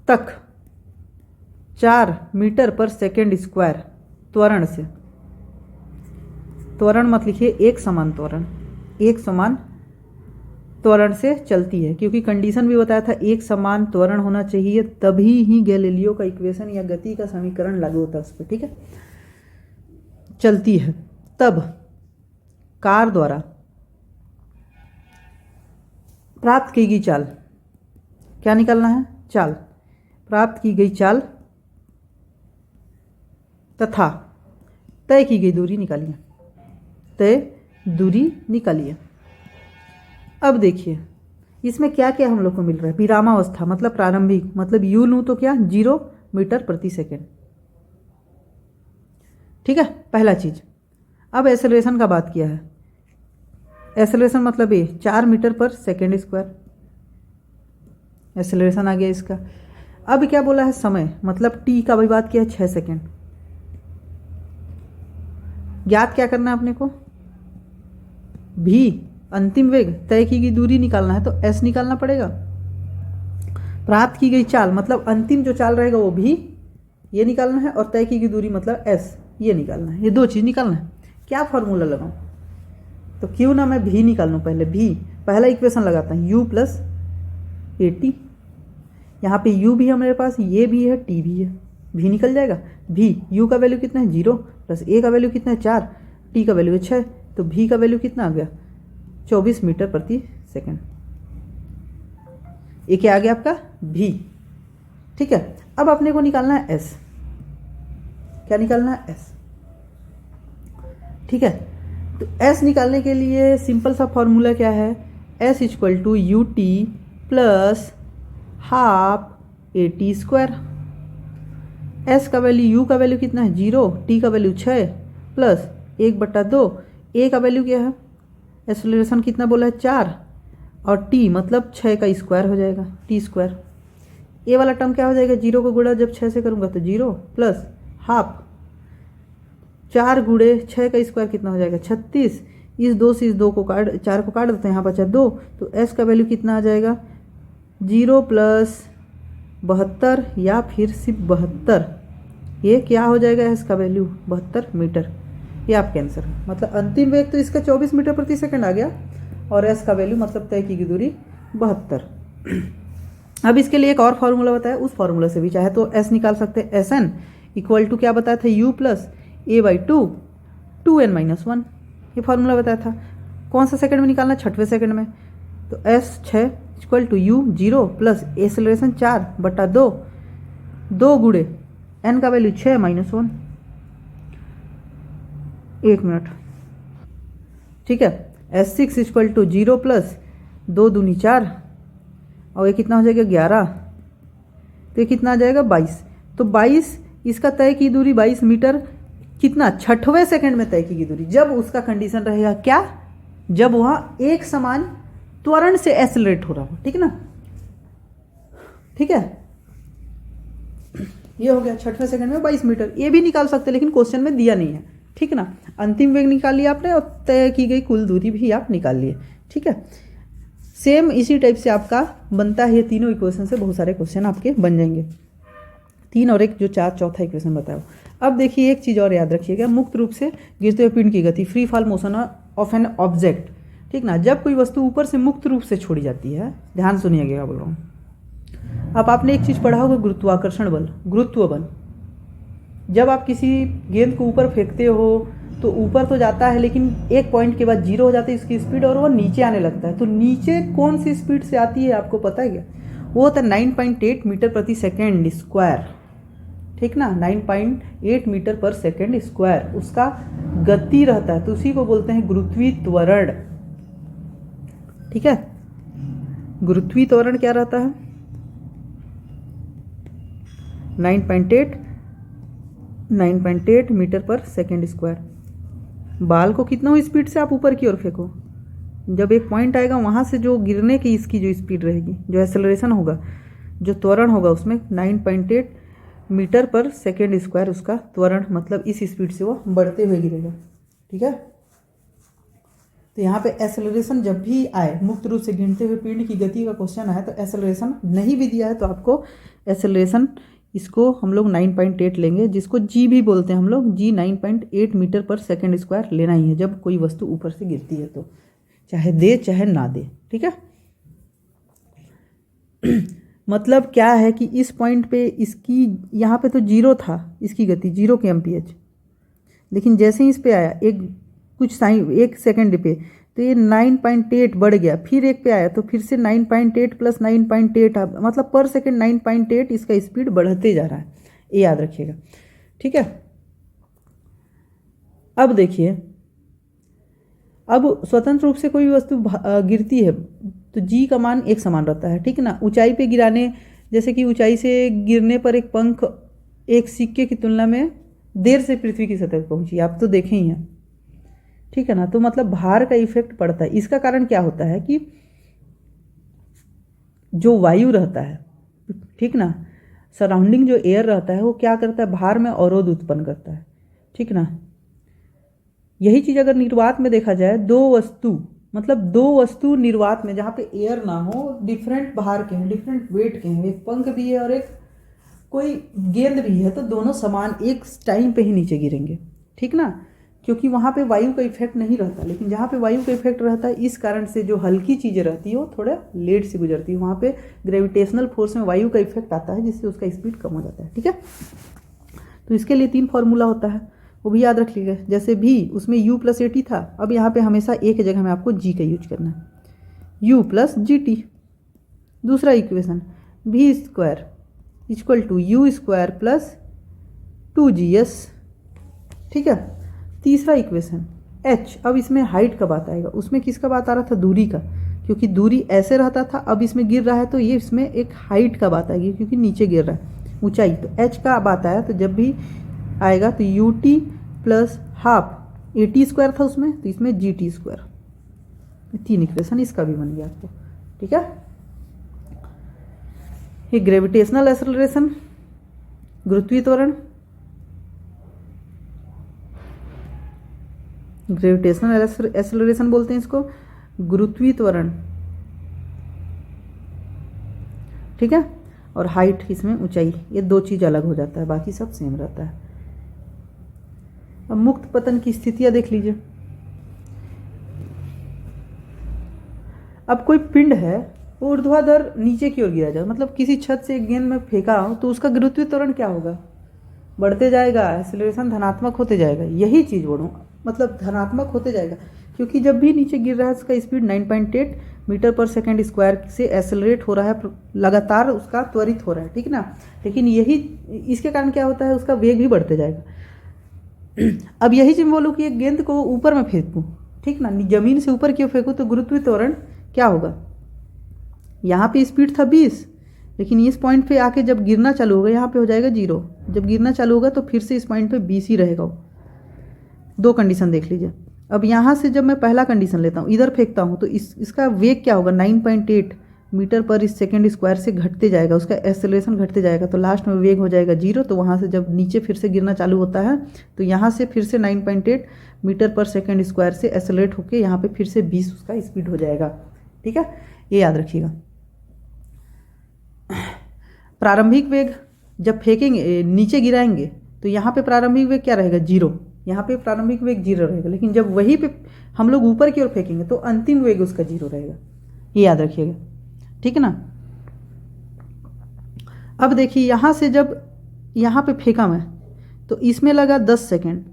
[SPEAKER 1] तक 4 मीटर पर सेकेंड स्क्वायर त्वरण से, त्वरण मत लिखिए, एक समान त्वरण से चलती है, क्योंकि कंडीशन भी बताया था एक समान त्वरण होना चाहिए, तभी ही गैलीलियो का इक्वेशन या गति का समीकरण लागू होता है उस पर। ठीक है, चलती है। तब कार द्वारा प्राप्त की गई चाल, क्या निकालना है, चाल, प्राप्त की गई चाल तथा तय की गई दूरी निकालिए, तय दूरी निकालिए। अब देखिए इसमें क्या क्या हम लोग को मिल रहा है। विरामावस्था मतलब प्रारंभिक, मतलब यू लूँ तो क्या, 0 मीटर प्रति सेकेंड। ठीक है, पहला चीज। अब एक्सेलरेशन का बात किया है, एक्सेलरेशन मतलब ये 4 मीटर पर सेकेंड स्क्वायर, एक्सेलरेशन आ गया इसका। अब क्या बोला है, समय, मतलब टी का भी बात किया है 6 सेकेंड। ज्ञात क्या करना है अपने को, भी अंतिम वेग, तय की गई दूरी निकालना है तो s निकालना पड़ेगा। प्राप्त की गई चाल मतलब अंतिम जो चाल रहेगा वो भी ये निकालना है, और तय की गई दूरी मतलब s ये निकालना है। ये दो चीज निकालना है। क्या फॉर्मूला लगाऊं, तो क्यों ना मैं v निकाल लूँ पहले। v पहला इक्वेशन लगाता हूँ, u प्लस AT, यहाँ पे u भी है मेरे पास, ये भी है, t भी है, v निकल जाएगा। v, u का वैल्यू कितना है 0, प्लस a का वैल्यू कितना है 4, t का वैल्यू है 6, तो v का वैल्यू कितना आ गया 24 मीटर प्रति सेकेंड। ये क्या आ गया आपका v। ठीक है, अब अपने को निकालना है s, क्या निकालना है s। ठीक है, तो s निकालने के लिए सिंपल सा फॉर्मूला क्या है, s equal to U T plus half AT square. s का वैल्यू, u का वैल्यू कितना है 0, t का वैल्यू 6 प्लस 1/2, a का वैल्यू क्या है, एक्सेलरेशन कितना बोला है 4, और t मतलब 6 का स्क्वायर हो जाएगा, t स्क्वायर। ये वाला टर्म क्या हो जाएगा, 0 को गुणा जब 6 से करूँगा तो 0 प्लस हाफ 4 गुणे 6 का स्क्वायर कितना हो जाएगा 36, इस 2 से इस 2 को काट, 4 को काट देते हैं, यहाँ बचा 2, तो s का वैल्यू कितना आ जाएगा 0 प्लस 72 या फिर सिर्फ 72। ये क्या हो जाएगा, s का वैल्यू 72 मीटर। ये आपका आंसर है। मतलब अंतिम वेग तो इसका 24 मीटर प्रति सेकंड आ गया, और s का वैल्यू मतलब तय की गई दूरी 72। अब इसके लिए एक और फार्मूला बताया, उस फार्मूला से भी चाहे तो s निकाल सकते हैं। Sn इक्वल टू क्या बताया था, u plus a/2 2n minus 1, ये फार्मूला बताया था। कौन सा सेकंड में निकालना, 6वें सेकंड में। तो s 6 equal to u 0 plus acceleration 4/2, 2 गुणे n का वैल्यू 6 माइनस 1। 1 मिनट। ठीक है, S6 इक्वल टू 0 प्लस 2 दूनी 4, और ये कितना हो जाएगा 11, तो ये कितना आ जाएगा 22। तो 22, इसका तय की दूरी 22 मीटर कितना 6वें सेकंड में तय की गई दूरी, जब उसका कंडीशन रहेगा क्या, जब वह एक समान त्वरण से एक्सेलरेट हो रहा हो, ठीक है ना। ठीक है, ये हो गया 6वें सेकंड में 22 मीटर। ये भी निकाल सकते लेकिन क्वेश्चन में दिया नहीं है, ठीक है ना। अंतिम वेग निकाल लिया आपने और तय की गई कुल दूरी भी आप निकाल लिए, ठीक है। सेम इसी टाइप से आपका बनता है, ये तीनों इक्वेशन से बहुत सारे क्वेश्चन आपके बन जाएंगे। 3 और 1 जो 4 चौथा इक्वेशन बताओ। अब देखिए एक चीज़ और याद रखिएगा, मुक्त रूप से गिरते हुए पिंड की गति, free fall motion of an object, ठीक ना। जब कोई वस्तु ऊपर से मुक्त रूप से छोड़ी जाती है, ध्यान सुनिएगा बोल रहा हूँ। अब आपने एक चीज़ पढ़ा होगा, गुरुत्वाकर्षण बल, गुरुत्व बल। जब आप किसी गेंद को ऊपर फेंकते हो तो ऊपर तो जाता है लेकिन एक पॉइंट के बाद 0 हो जाती है इसकी स्पीड और वो नीचे आने लगता है। तो नीचे कौन सी स्पीड से आती है आपको पता है क्या? वो होता है 9.8 मीटर प्रति सेकेंड स्क्वायर, ठीक ना। 9.8 मीटर पर सेकेंड स्क्वायर उसका गति रहता है, तो उसी को बोलते हैं गुरुत्वीय त्वरण, ठीक है। गुरुत्वीय त्वरण क्या रहता है? 9.8 मीटर पर सेकेंड स्क्वायर। बाल को कितना स्पीड से आप ऊपर की ओर फेंको, जब एक पॉइंट आएगा वहाँ से जो गिरने की इसकी जो स्पीड रहेगी, जो एक्सेलरेशन होगा, जो त्वरण होगा उसमें 9.8 मीटर पर सेकेंड स्क्वायर उसका त्वरण, मतलब इस स्पीड से वो बढ़ते हुए गिरेगा, ठीक है। तो यहाँ पे एक्सेलरेशन जब भी आए, मुक्त रूप से गिरते हुए पिंड की गति का क्वेश्चन आए तो एक्सेलरेशन नहीं भी दिया है तो आपको एक्सेलरेशन इसको हम लोग 9.8 लेंगे, जिसको जी भी बोलते हैं हम लोग। जी 9.8 मीटर पर सेकेंड स्क्वायर लेना ही है जब कोई वस्तु ऊपर से गिरती है, तो चाहे दे चाहे ना दे, ठीक है। मतलब क्या है कि इस पॉइंट पे इसकी, यहाँ पे तो 0 था इसकी गति, 0 kmph, लेकिन जैसे ही इस पे आया एक कुछ साइन 1 सेकेंड पे, तो ये 9.8 बढ़ गया, फिर एक पे आया तो फिर से 9.8 प्लस 9.8, मतलब पर सेकेंड 9.8 इसका स्पीड बढ़ते जा रहा है, ये याद रखिएगा, ठीक है। अब देखिए, अब स्वतंत्र रूप से कोई वस्तु गिरती है तो जी का मान एक समान रहता है, ठीक है ना। ऊंचाई पे गिराने, जैसे कि ऊंचाई से गिरने पर एक पंख एक सिक्के की तुलना में देर से पृथ्वी की सतह पर पहुंची, आप तो देखे ही हैं, ठीक है ना। तो मतलब भार का इफेक्ट पड़ता है। इसका कारण क्या होता है कि जो वायु रहता है, ठीक ना, सराउंडिंग जो एयर रहता है वो क्या करता है, भार में अवरोध उत्पन्न करता है, ठीक ना। यही चीज़ अगर निर्वात में देखा जाए, दो वस्तु निर्वात में जहाँ पे एयर ना हो, डिफरेंट भार के हैं, डिफरेंट वेट के हैं, एक पंख भी है और एक कोई गेंद भी है, तो दोनों समान एक टाइम पे ही नीचे गिरेंगे, ठीक ना, क्योंकि वहाँ पे वायु का इफेक्ट नहीं रहता। लेकिन जहाँ पे वायु का इफेक्ट रहता है, इस कारण से जो हल्की चीज़ें रहती है वो थोड़ा लेट से गुजरती है, वहाँ पे ग्रेविटेशनल फोर्स में वायु का इफेक्ट आता है जिससे उसका स्पीड कम हो जाता है, ठीक है। तो इसके लिए 3 फॉर्मूला होता है, वो भी याद रख लीजिए। जैसे भी उसमें u प्लस AT था, अब यहाँ पे हमेशा a की जगह में आपको g का यूज करना है, u प्लस GT। दूसरा equation v square equal to u square plus 2gs, ठीक है। तीसरा इक्वेशन h, अब इसमें हाइट का बात आएगा, उसमें किसका बात आ रहा था, दूरी का, क्योंकि दूरी ऐसे रहता था, अब इसमें गिर रहा है तो ये इसमें एक हाइट का बात आएगी क्योंकि नीचे गिर रहा है, ऊंचाई, तो h का बात आया। तो जब भी आएगा तो ut plus half AT square था उसमें, तो इसमें GT स्क्वायर, 3 इक्वेशन इसका भी बन गया आपको, ठीक है। ये ग्रेविटेशनल एक्सेलरेशन, गुरुत्वीय त्वरण, ग्रेविटेशनल एक्सेलरेशन बोलते हैं इसको, गुरुत्वीय त्वरण, ठीक है। और हाइट, इसमें ऊंचाई, ये 2 चीज़ अलग हो जाता है, बाकी सब सेम रहता है। अब मुक्त पतन की स्थितियां देख लीजिए। अब कोई पिंड है वो ऊर्ध्वाधर नीचे की ओर गिरा जाए, मतलब किसी छत से एक गेंद में फेंका हो तो उसका गुरुत्वीय त्वरण क्या होगा, बढ़ते जाएगा, एक्सेलरेशन धनात्मक होते जाएगा, यही चीज़ बोलूँ, मतलब धनात्मक होते जाएगा, क्योंकि जब भी नीचे गिर रहा है उसका स्पीड 9.8 मीटर पर सेकेंड स्क्वायर से एक्सेलरेट हो रहा है, लगातार उसका त्वरित हो रहा है, ठीक ना। लेकिन यही, इसके कारण क्या होता है, उसका वेग भी बढ़ते जाएगा। अब यही चीज बोलूँ कि एक गेंद को ऊपर में फेंकूँ, ठीक ना, जमीन से ऊपर क्यों फेंकूँ, तो गुरुत्वीय त्वरण क्या होगा, यहाँ पे स्पीड था 20, लेकिन इस पॉइंट पे आके जब गिरना चालू होगा यहाँ पे हो जाएगा 0, जब गिरना चालू होगा तो फिर से इस पॉइंट पे 20 ही रहेगा, दो कंडीशन देख लीजिए। अब यहाँ से जब मैं पहला कंडीशन लेता हूँ, इधर फेंकता हूँ, तो इसका वेग क्या होगा, 9.8 मीटर पर इस सेकेंड स्क्वायर से घटते जाएगा, उसका एक्सेलरेशन घटते जाएगा, तो लास्ट में वेग हो जाएगा 0। तो वहाँ से जब नीचे फिर से गिरना चालू होता है तो यहाँ से फिर से 9.8 मीटर पर सेकेंड स्क्वायर से एक्सेलरेट होकर यहाँ पे फिर से 20 उसका स्पीड हो जाएगा। ठीक है, ये याद रखिएगा। प्रारंभिक वेग जब फेंकेंगे, नीचे गिराएंगे, तो यहाँ पे प्रारंभिक वेग क्या रहेगा, 0। यहाँ पे प्रारंभिक वेग 0 रहेगा, लेकिन जब वहीं पे हम लोग ऊपर की ओर फेंकेंगे तो अंतिम वेग उसका 0 रहेगा। ये याद रखिएगा, ठीक है ना। अब देखिए यहाँ से जब यहाँ पे फेंका मैं, तो इसमें लगा 10 सेकेंड,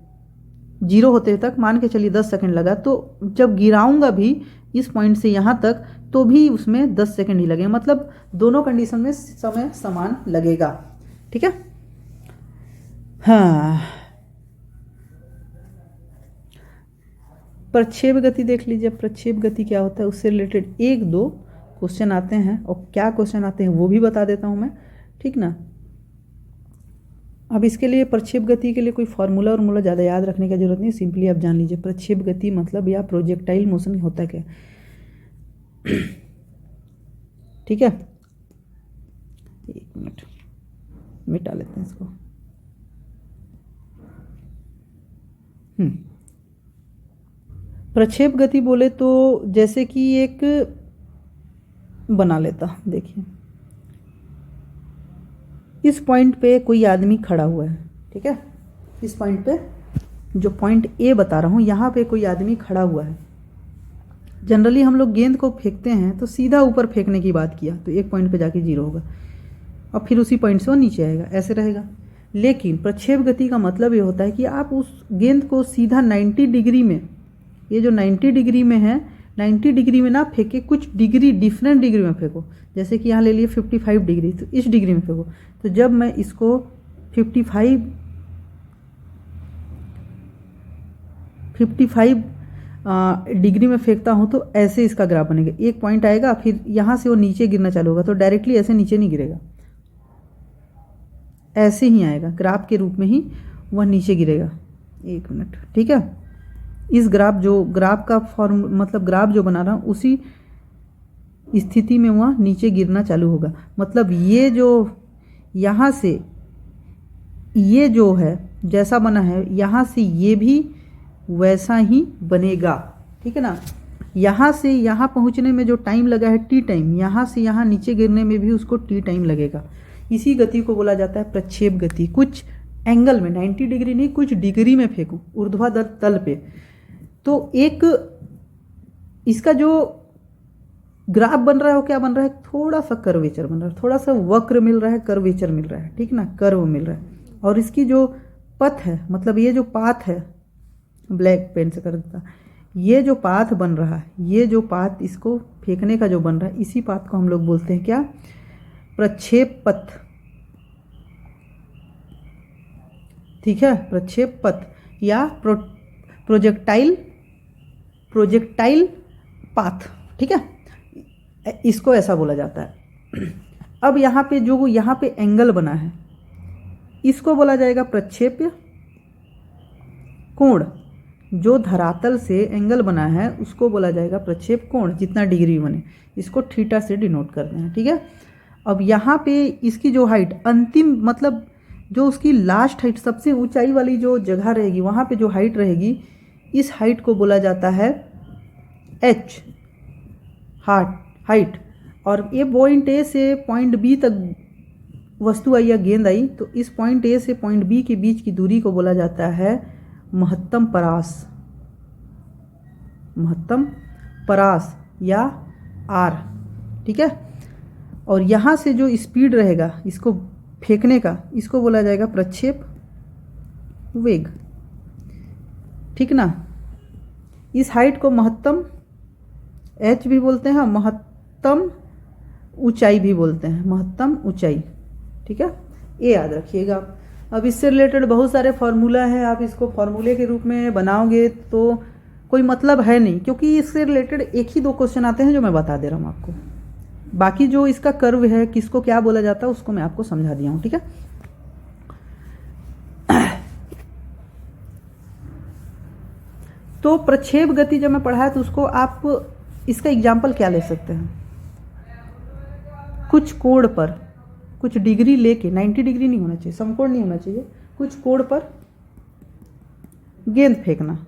[SPEAKER 1] 0 होते तक मान के चलिए 10 सेकेंड लगा। तो जब गिराऊंगा भी इस पॉइंट से यहाँ तक, तो भी उसमें 10 सेकेंड ही लगे, मतलब दोनों कंडीशन में समय समान लगेगा। ठीक है, हाँ। प्रक्षेप गति देख लीजिए। प्रक्षेप गति क्या होता है, उससे रिलेटेड 1-2 क्वेश्चन आते हैं, और क्या क्वेश्चन आते हैं वो भी बता देता हूँ मैं, ठीक ना। अब इसके लिए प्रक्षेप गति के लिए कोई फार्मूला और ज़्यादा याद रखने की जरूरत नहीं, सिंपली आप जान लीजिए प्रक्षेप गति मतलब या प्रोजेक्टाइल मोशन होता क्या। ठीक है, 1 मिनट मिटा लेते हैं इसको। प्रक्षेप गति बोले तो जैसे कि एक बना लेता, देखिए इस पॉइंट पे कोई आदमी खड़ा हुआ है, ठीक है, इस पॉइंट पे जो पॉइंट ए बता रहा हूँ, यहाँ पे कोई आदमी खड़ा हुआ है। जनरली हम लोग गेंद को फेंकते हैं तो सीधा ऊपर फेंकने की बात किया तो एक पॉइंट पे जाके 0 होगा, और फिर उसी पॉइंट से वो नीचे आएगा, ऐसे रहेगा। लेकिन प्रक्षेप गति का मतलब ये होता है कि आप उस गेंद को सीधा 90 डिग्री में, ये जो 90 डिग्री में है, 90 डिग्री में ना फेंके, कुछ डिग्री डिफरेंट डिग्री में फेंको। जैसे कि यहाँ ले लिए 55 डिग्री, तो इस डिग्री में फेंको। तो जब मैं इसको 55 डिग्री में फेंकता हूँ तो ऐसे इसका ग्राफ बनेगा। एक पॉइंट आएगा, फिर यहाँ से वो नीचे गिरना चालू होगा, तो डायरेक्टली ऐसे नीचे नहीं गिरेगा, ऐसे ही आएगा, ग्राफ के रूप में ही वह नीचे गिरेगा। 1 मिनट, ठीक है। इस ग्राफ का फॉर्म मतलब ग्राफ जो बना रहा हूँ उसी स्थिति में वह नीचे गिरना चालू होगा। मतलब ये जो यहाँ से ये जो है जैसा बना है, यहाँ से ये भी वैसा ही बनेगा, ठीक है ना। यहाँ से यहाँ पहुँचने में जो टाइम लगा है टी टाइम, यहाँ से यहाँ नीचे गिरने में भी उसको टी टाइम लगेगा। इसी गति को बोला जाता है प्रक्षेप गति। कुछ एंगल में 90 डिग्री नहीं, कुछ डिग्री में फेंकूँ ऊर्ध्वाधर तल पे, तो एक इसका जो ग्राफ बन रहा है वो क्या बन रहा है, थोड़ा सा कर्वेचर बन रहा है, थोड़ा सा वक्र मिल रहा है, कर्वेचर मिल रहा है, ठीक ना, कर्व मिल रहा है। और इसकी जो पथ है, मतलब ये जो पाथ है, ब्लैक पेन से कर देता, ये जो पाथ बन रहा है, ये जो पाथ इसको फेंकने का जो बन रहा है, इसी पाथ को हम लोग बोलते हैं क्या, प्रक्षेप पथ। ठीक है, प्रक्षेप पथ या प्रोजेक्टाइल पाथ, ठीक है, इसको ऐसा बोला जाता है। अब यहाँ पे जो यहाँ पे एंगल बना है इसको बोला जाएगा प्रक्षेप कोण। जो धरातल से एंगल बना है उसको बोला जाएगा प्रक्षेप कोण, जितना डिग्री बने, इसको थीटा से डिनोट करते हैं, ठीक है। अब यहाँ पे इसकी जो हाइट अंतिम, मतलब जो उसकी लास्ट हाइट, सबसे ऊंचाई वाली जो जगह रहेगी, वहाँ पे जो हाइट रहेगी, इस हाइट को बोला जाता है एच हाइट। और ये पॉइंट ए से पॉइंट बी तक वस्तु आई या गेंद आई, तो इस पॉइंट ए से पॉइंट बी के बीच की दूरी को बोला जाता है महत्तम परास या आर, ठीक है। और यहाँ से जो स्पीड रहेगा इसको फेंकने का, इसको बोला जाएगा प्रक्षेप वेग, ठीक ना। इस हाइट को महत्तम एच भी बोलते हैं, महत्तम ऊंचाई भी बोलते हैं, महत्तम ऊंचाई, ठीक है, ये याद रखिएगा। अब इससे रिलेटेड बहुत सारे फार्मूला हैं, आप इसको फार्मूले के रूप में बनाओगे तो कोई मतलब है नहीं, क्योंकि इससे रिलेटेड 1 ही 2 क्वेश्चन आते हैं जो मैं बता दे रहा हूँ आपको। बाकी जो इसका कर्व है, किसको क्या बोला जाता है, उसको मैं आपको समझा दिया हूँ, ठीक है। तो प्रक्षेप गति जब मैं पढ़ाया तो उसको आप इसका एग्जाम्पल क्या ले सकते हैं, कुछ कोण पर कुछ डिग्री लेके, 90 डिग्री नहीं होना चाहिए, समकोण नहीं होना चाहिए, कुछ कोण पर गेंद फेंकना,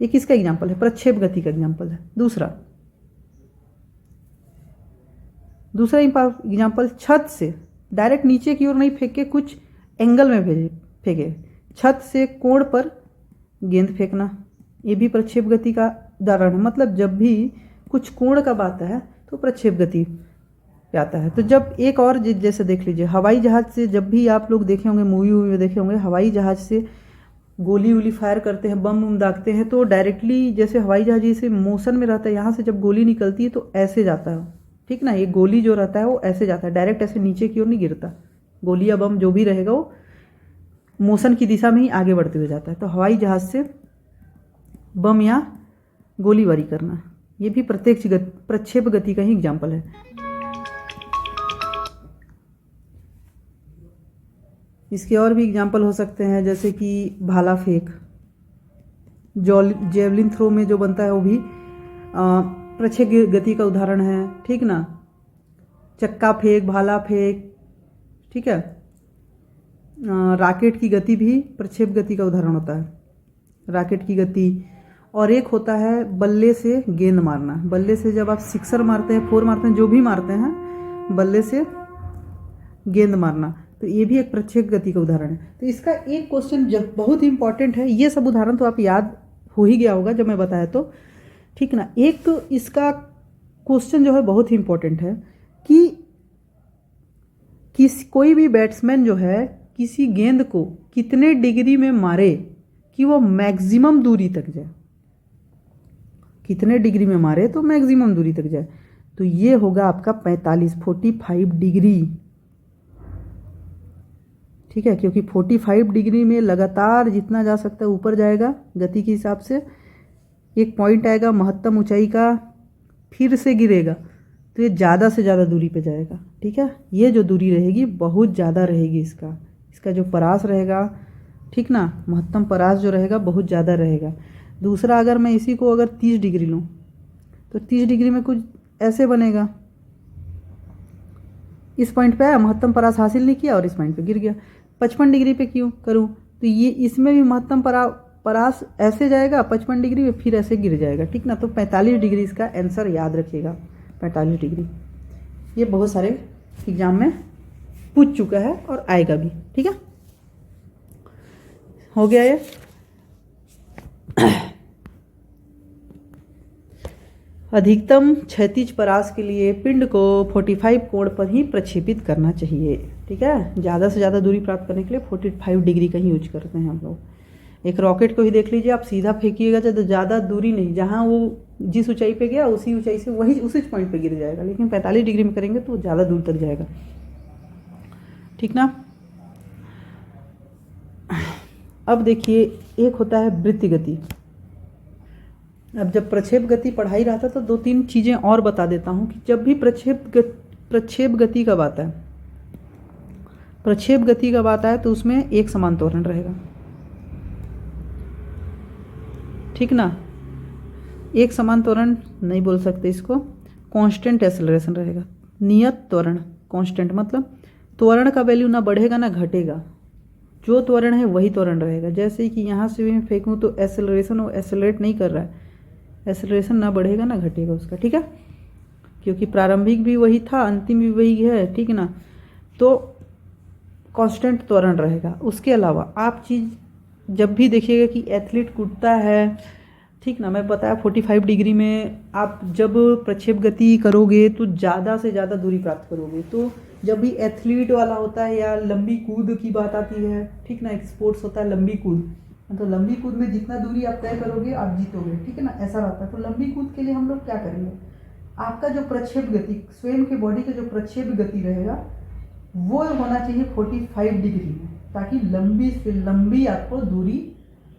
[SPEAKER 1] ये किसका एग्जाम्पल है, प्रक्षेप गति का एग्जाम्पल है। दूसरा एग्जाम्पल, छत से डायरेक्ट नीचे की ओर नहीं फेंक के कुछ एंगल में फेंके, छत से कोण पर गेंद फेंकना, ये भी प्रक्षेप गति का उदाहरण है। मतलब जब भी कुछ कोण का बात है तो प्रक्षेप गति पे आता है। तो जब एक और जैसे देख लीजिए, हवाई जहाज से जब भी आप लोग देखे होंगे, मूवी में देखे होंगे, हवाई जहाज से गोली वोली फायर करते हैं, बम वम दागते हैं, तो डायरेक्टली जैसे हवाई जहाज जैसे मोशन में रहता है, यहाँ से जब गोली निकलती है तो ऐसे जाता है, ठीक ना। ये गोली जो रहता है वो ऐसे जाता है, डायरेक्ट ऐसे नीचे की ओर नहीं गिरता। गोली या बम जो भी रहेगा वो मोशन की दिशा में ही आगे बढ़ते हुए जाता है। तो हवाई जहाज से बम या गोलीबारी करना, ये भी प्रक्षेप गति का ही एग्जाम्पल है। इसके और भी एग्जाम्पल हो सकते हैं, जैसे कि भाला फेंक, जेवलिन थ्रो में जो बनता है वो भी प्रक्षेप गति का उदाहरण है, ठीक ना। चक्का फेंक, भाला फेंक, ठीक है। रॉकेट की गति भी प्रक्षेप गति का उदाहरण होता है, रॉकेट की गति। और एक होता है बल्ले से गेंद मारना, बल्ले से जब आप सिक्सर मारते हैं, फोर मारते हैं, जो भी मारते हैं, बल्ले से गेंद मारना, तो ये भी एक प्रक्षेप गति का उदाहरण है। तो इसका एक क्वेश्चन जब बहुत ही इंपॉर्टेंट है, ये सब उदाहरण तो आप याद हो ही गया होगा जब मैं बताया तो, ठीक ना। एक इसका क्वेश्चन जो है बहुत ही इंपॉर्टेंट है कि कोई भी बैट्समैन जो है किसी गेंद को कितने डिग्री में मारे कि वो मैक्सिमम दूरी तक जाए, कितने डिग्री में मारे तो मैक्सिमम दूरी तक जाए। तो ये होगा आपका 45 डिग्री, ठीक है, क्योंकि 45 डिग्री में लगातार जितना जा सकता है ऊपर जाएगा गति के हिसाब से। एक पॉइंट आएगा महत्तम ऊंचाई का, फिर से गिरेगा, तो ये ज़्यादा से ज़्यादा दूरी पे जाएगा, ठीक है। ये जो दूरी रहेगी बहुत ज़्यादा रहेगी, इसका जो परास रहेगा, ठीक ना, महत्तम परास जो रहेगा बहुत ज़्यादा रहेगा। दूसरा, अगर मैं इसी को अगर 30 डिग्री लूँ तो 30 डिग्री में कुछ ऐसे बनेगा, इस पॉइंट पे आया, महत्तम परास हासिल नहीं किया और इस पॉइंट पे गिर गया। 55 डिग्री पे क्यों करूँ, तो ये इसमें भी महत्तम परास ऐसे जाएगा 55 डिग्री में, फिर ऐसे गिर जाएगा, ठीक ना। तो 45 डिग्री इसका आंसर याद रखिएगा, 45 डिग्री। ये बहुत सारे एग्जाम में पूछ चुका है और आएगा भी, ठीक है। हो गया ये। अधिकतम क्षैतिज परास के लिए पिंड को 45 कोण पर ही प्रक्षेपित करना चाहिए, ठीक है। ज़्यादा से ज़्यादा दूरी प्राप्त करने के लिए 45 डिग्री का ही यूज करते हैं हम लोग। एक रॉकेट को ही देख लीजिए, आप सीधा फेंकिएगा तो ज़्यादा दूरी नहीं, जहाँ वो जिस ऊंचाई पे गया उसी ऊंचाई से वही उसी पॉइंट पे गिर जाएगा, लेकिन 45 डिग्री में करेंगे तो ज़्यादा दूर तक जाएगा, ठीक ना। अब देखिए, एक होता है वृत्ति गति। अब जब प्रक्षेप गति पढ़ा ही रहा था तो 2-3 चीज़ें और बता देता हूँ कि जब भी प्रक्षेप गति का बात है, प्रक्षेप गति का बात है तो उसमें एक समान त्वरण रहेगा, ठीक ना। एक समान त्वरण नहीं बोल सकते इसको, कांस्टेंट एक्सेलरेशन रहेगा, नियत त्वरण। कांस्टेंट मतलब त्वरण का वैल्यू ना बढ़ेगा ना घटेगा, जो त्वरण है वही त्वरण रहेगा। जैसे कि यहाँ से भी मैं फेंकूँ तो एक्सेलरेशन, वो एक्सेलरेट नहीं कर रहा है, एक्सेलरेशन ना बढ़ेगा ना घटेगा उसका, ठीक है, क्योंकि प्रारंभिक भी वही था, अंतिम भी वही है, ठीक ना। तो कांस्टेंट त्वरण रहेगा। उसके अलावा आप चीज़ जब भी देखिएगा कि एथलीट कूदता है, ठीक ना, मैं बताया 45 डिग्री में आप जब प्रक्षेप गति करोगे तो ज़्यादा से ज़्यादा दूरी प्राप्त करोगे। तो जब भी एथलीट वाला होता है या लंबी कूद की बात आती है, ठीक ना, एक स्पोर्ट्स होता है लंबी कूद, तो लंबी कूद में जितना दूरी आप तय करोगे आप जीतोगे, ठीक है ना, ऐसा रहता है। तो लंबी कूद के लिए हम लोग क्या करेंगे, आपका जो प्रक्षेप गति, स्वयं के बॉडी का जो प्रक्षेप गति रहेगा वो होना चाहिए 45 डिग्री में, ताकि लंबी से लंबी आपको दूरी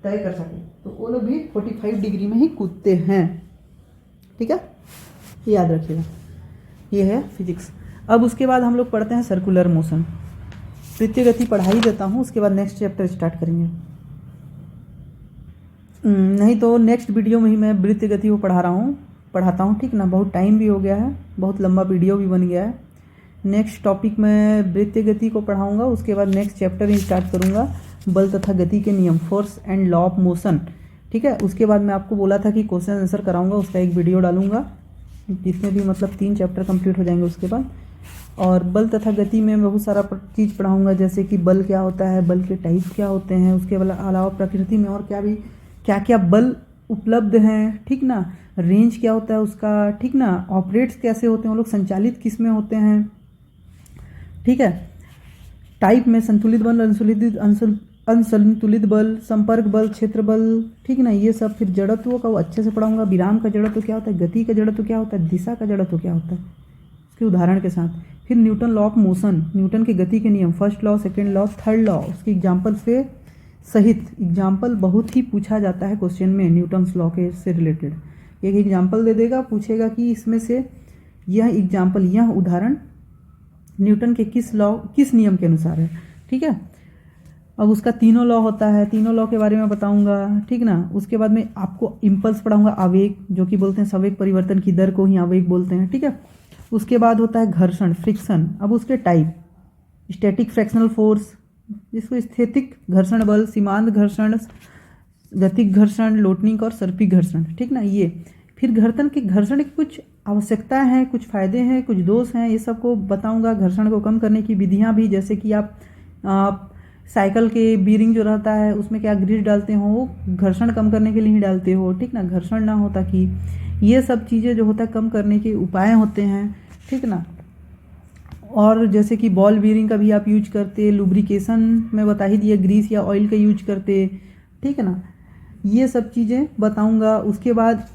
[SPEAKER 1] तय कर सके। तो वो लोग भी 45 डिग्री में ही कूदते हैं, ठीक है, याद रखिएगा। ये है फिजिक्स। अब उसके बाद हम लोग पढ़ते हैं सर्कुलर मोशन। वृत्तीय गति पढ़ा ही देता हूँ, उसके बाद नेक्स्ट चैप्टर स्टार्ट करेंगे। नहीं तो नेक्स्ट वीडियो में ही मैं वृत्त गति को पढ़ाता हूँ, ठीक ना। बहुत टाइम भी हो गया है, बहुत लंबा वीडियो भी बन गया है। नेक्स्ट टॉपिक में वृत्त गति को पढ़ाऊँगा, उसके बाद नेक्स्ट चैप्टर ही स्टार्ट करूँगा, बल तथा गति के नियम, force and law of motion, ठीक है। उसके बाद मैं आपको बोला था कि क्वेश्चन आंसर कराऊँगा, उसका एक वीडियो डालूँगा, जिसमें भी मतलब 3 चैप्टर कंप्लीट हो जाएंगे उसके बाद। और बल तथा गति में बहुत सारा चीज़ पढ़ाऊँगा, जैसे कि बल क्या होता है, बल के टाइप क्या होते हैं, उसके अलावा प्रकृति में और क्या क्या बल उपलब्ध हैं, ठीक ना। रेंज क्या होता है उसका, ठीक ना। ऑपरेट्स कैसे होते हैं वो लोग, संचालित किस में होते हैं, ठीक है। टाइप में संतुलित बल, असंतुलित बल, संपर्क बल, क्षेत्र बल, ठीक ना, ये सब। फिर जड़त्व का वो अच्छे से पढ़ाऊंगा, विराम का जड़त्व क्या होता है, गति का जड़त्व क्या होता है, दिशा का जड़त्व क्या होता है, उसके उदाहरण के साथ। फिर Newton law of motion, Newton के गति के नियम, first law, second law, third law, उसके एग्जाम्पल से सहित। एग्जाम्पल बहुत ही पूछा जाता है क्वेश्चन में न्यूटन्स लॉ के से रिलेटेड। एक एग्जाम्पल दे देगा, पूछेगा कि इसमें से यह एग्जाम्पल, यह उदाहरण न्यूटन के किस नियम के अनुसार है, ठीक है। अब उसका तीनों लॉ होता है, तीनों लॉ के बारे में बताऊंगा, ठीक ना। उसके बाद में आपको इम्पल्स पढ़ाऊंगा, आवेग, जो कि बोलते हैं संवेग परिवर्तन की दर को ही आवेग बोलते हैं, ठीक है। उसके बाद होता है घर्षण, फ्रिक्शन। अब उसके टाइप, स्टैटिक फ्रैक्शनल फोर्स, जिसको स्थैतिक घर्षण बल, सीमांत घर्षण, गतिक घर्षण, लोटनिक और सर्पिक घर्षण, ठीक ना, ये। फिर घर्षण की कुछ आवश्यकताएं हैं, कुछ फायदे हैं, कुछ दोष हैं, ये सब को बताऊंगा। घर्षण को कम करने की विधियां भी, जैसे कि आप साइकिल के बीरिंग जो रहता है उसमें क्या ग्रीस डालते हो, वो घर्षण कम करने के लिए ही डालते हो, ठीक ना, घर्षण ना हो, ताकि ये सब चीज़ें जो होता है कम करने के उपाय होते हैं, ठीक ना। और जैसे कि बॉल बीरिंग का भी आप यूज करते, लुब्रिकेशन में बता ही दिया, ग्रीस या ऑयल का यूज करते, ठीक है ना। ये सब चीज़ें बताऊंगा। उसके बाद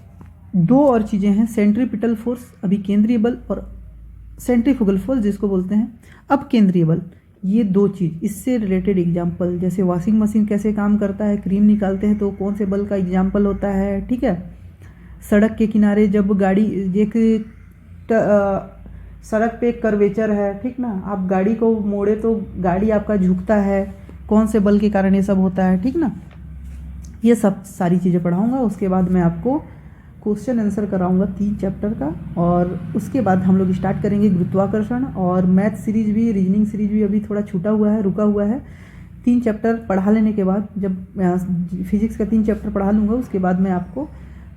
[SPEAKER 1] 2 और चीज़ें हैं, सेंट्रीपिटल फोर्स, अभिकेंद्रीय बल, और सेंट्रीफ्यूगल फोर्स जिसको बोलते हैं अपकेंद्रीय बल। ये 2 चीज़, इससे रिलेटेड एग्जाम्पल, जैसे वॉशिंग मशीन कैसे काम करता है, क्रीम निकालते हैं तो कौन से बल का एग्जाम्पल होता है, ठीक है। सड़क के किनारे जब गाड़ी, सड़क पे एक कर्वेचर है, ठीक ना, आप गाड़ी को मोड़े तो गाड़ी आपका झुकता है, कौन से बल के कारण ये सब होता है, ठीक ना। ये सब सारी चीज़ें पढ़ाऊंगा। उसके बाद मैं आपको क्वेश्चन आंसर कराऊंगा 3 चैप्टर का, और उसके बाद हम लोग स्टार्ट करेंगे गुरुत्वाकर्षण, और मैथ सीरीज भी, रीजनिंग सीरीज भी अभी थोड़ा छूटा हुआ है, रुका हुआ है। 3 चैप्टर पढ़ा लेने के बाद, जब फिजिक्स का 3 चैप्टर पढ़ा लूँगा, उसके बाद मैं आपको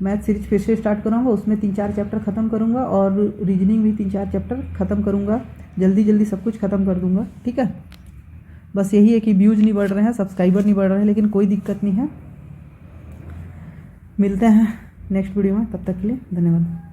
[SPEAKER 1] मैथ सीरीज फिर से स्टार्ट करूँगा, उसमें 3-4 चैप्टर ख़त्म करूँगा, और रीजनिंग भी 3-4 चैप्टर ख़त्म करूँगा, जल्दी सब कुछ ख़त्म कर दूँगा, ठीक है। बस यही है कि व्यूज़ नहीं बढ़ रहे हैं, सब्सक्राइबर नहीं बढ़ रहे हैं, लेकिन कोई दिक्कत नहीं है। मिलते हैं नेक्स्ट वीडियो में, तब तक के लिए धन्यवाद।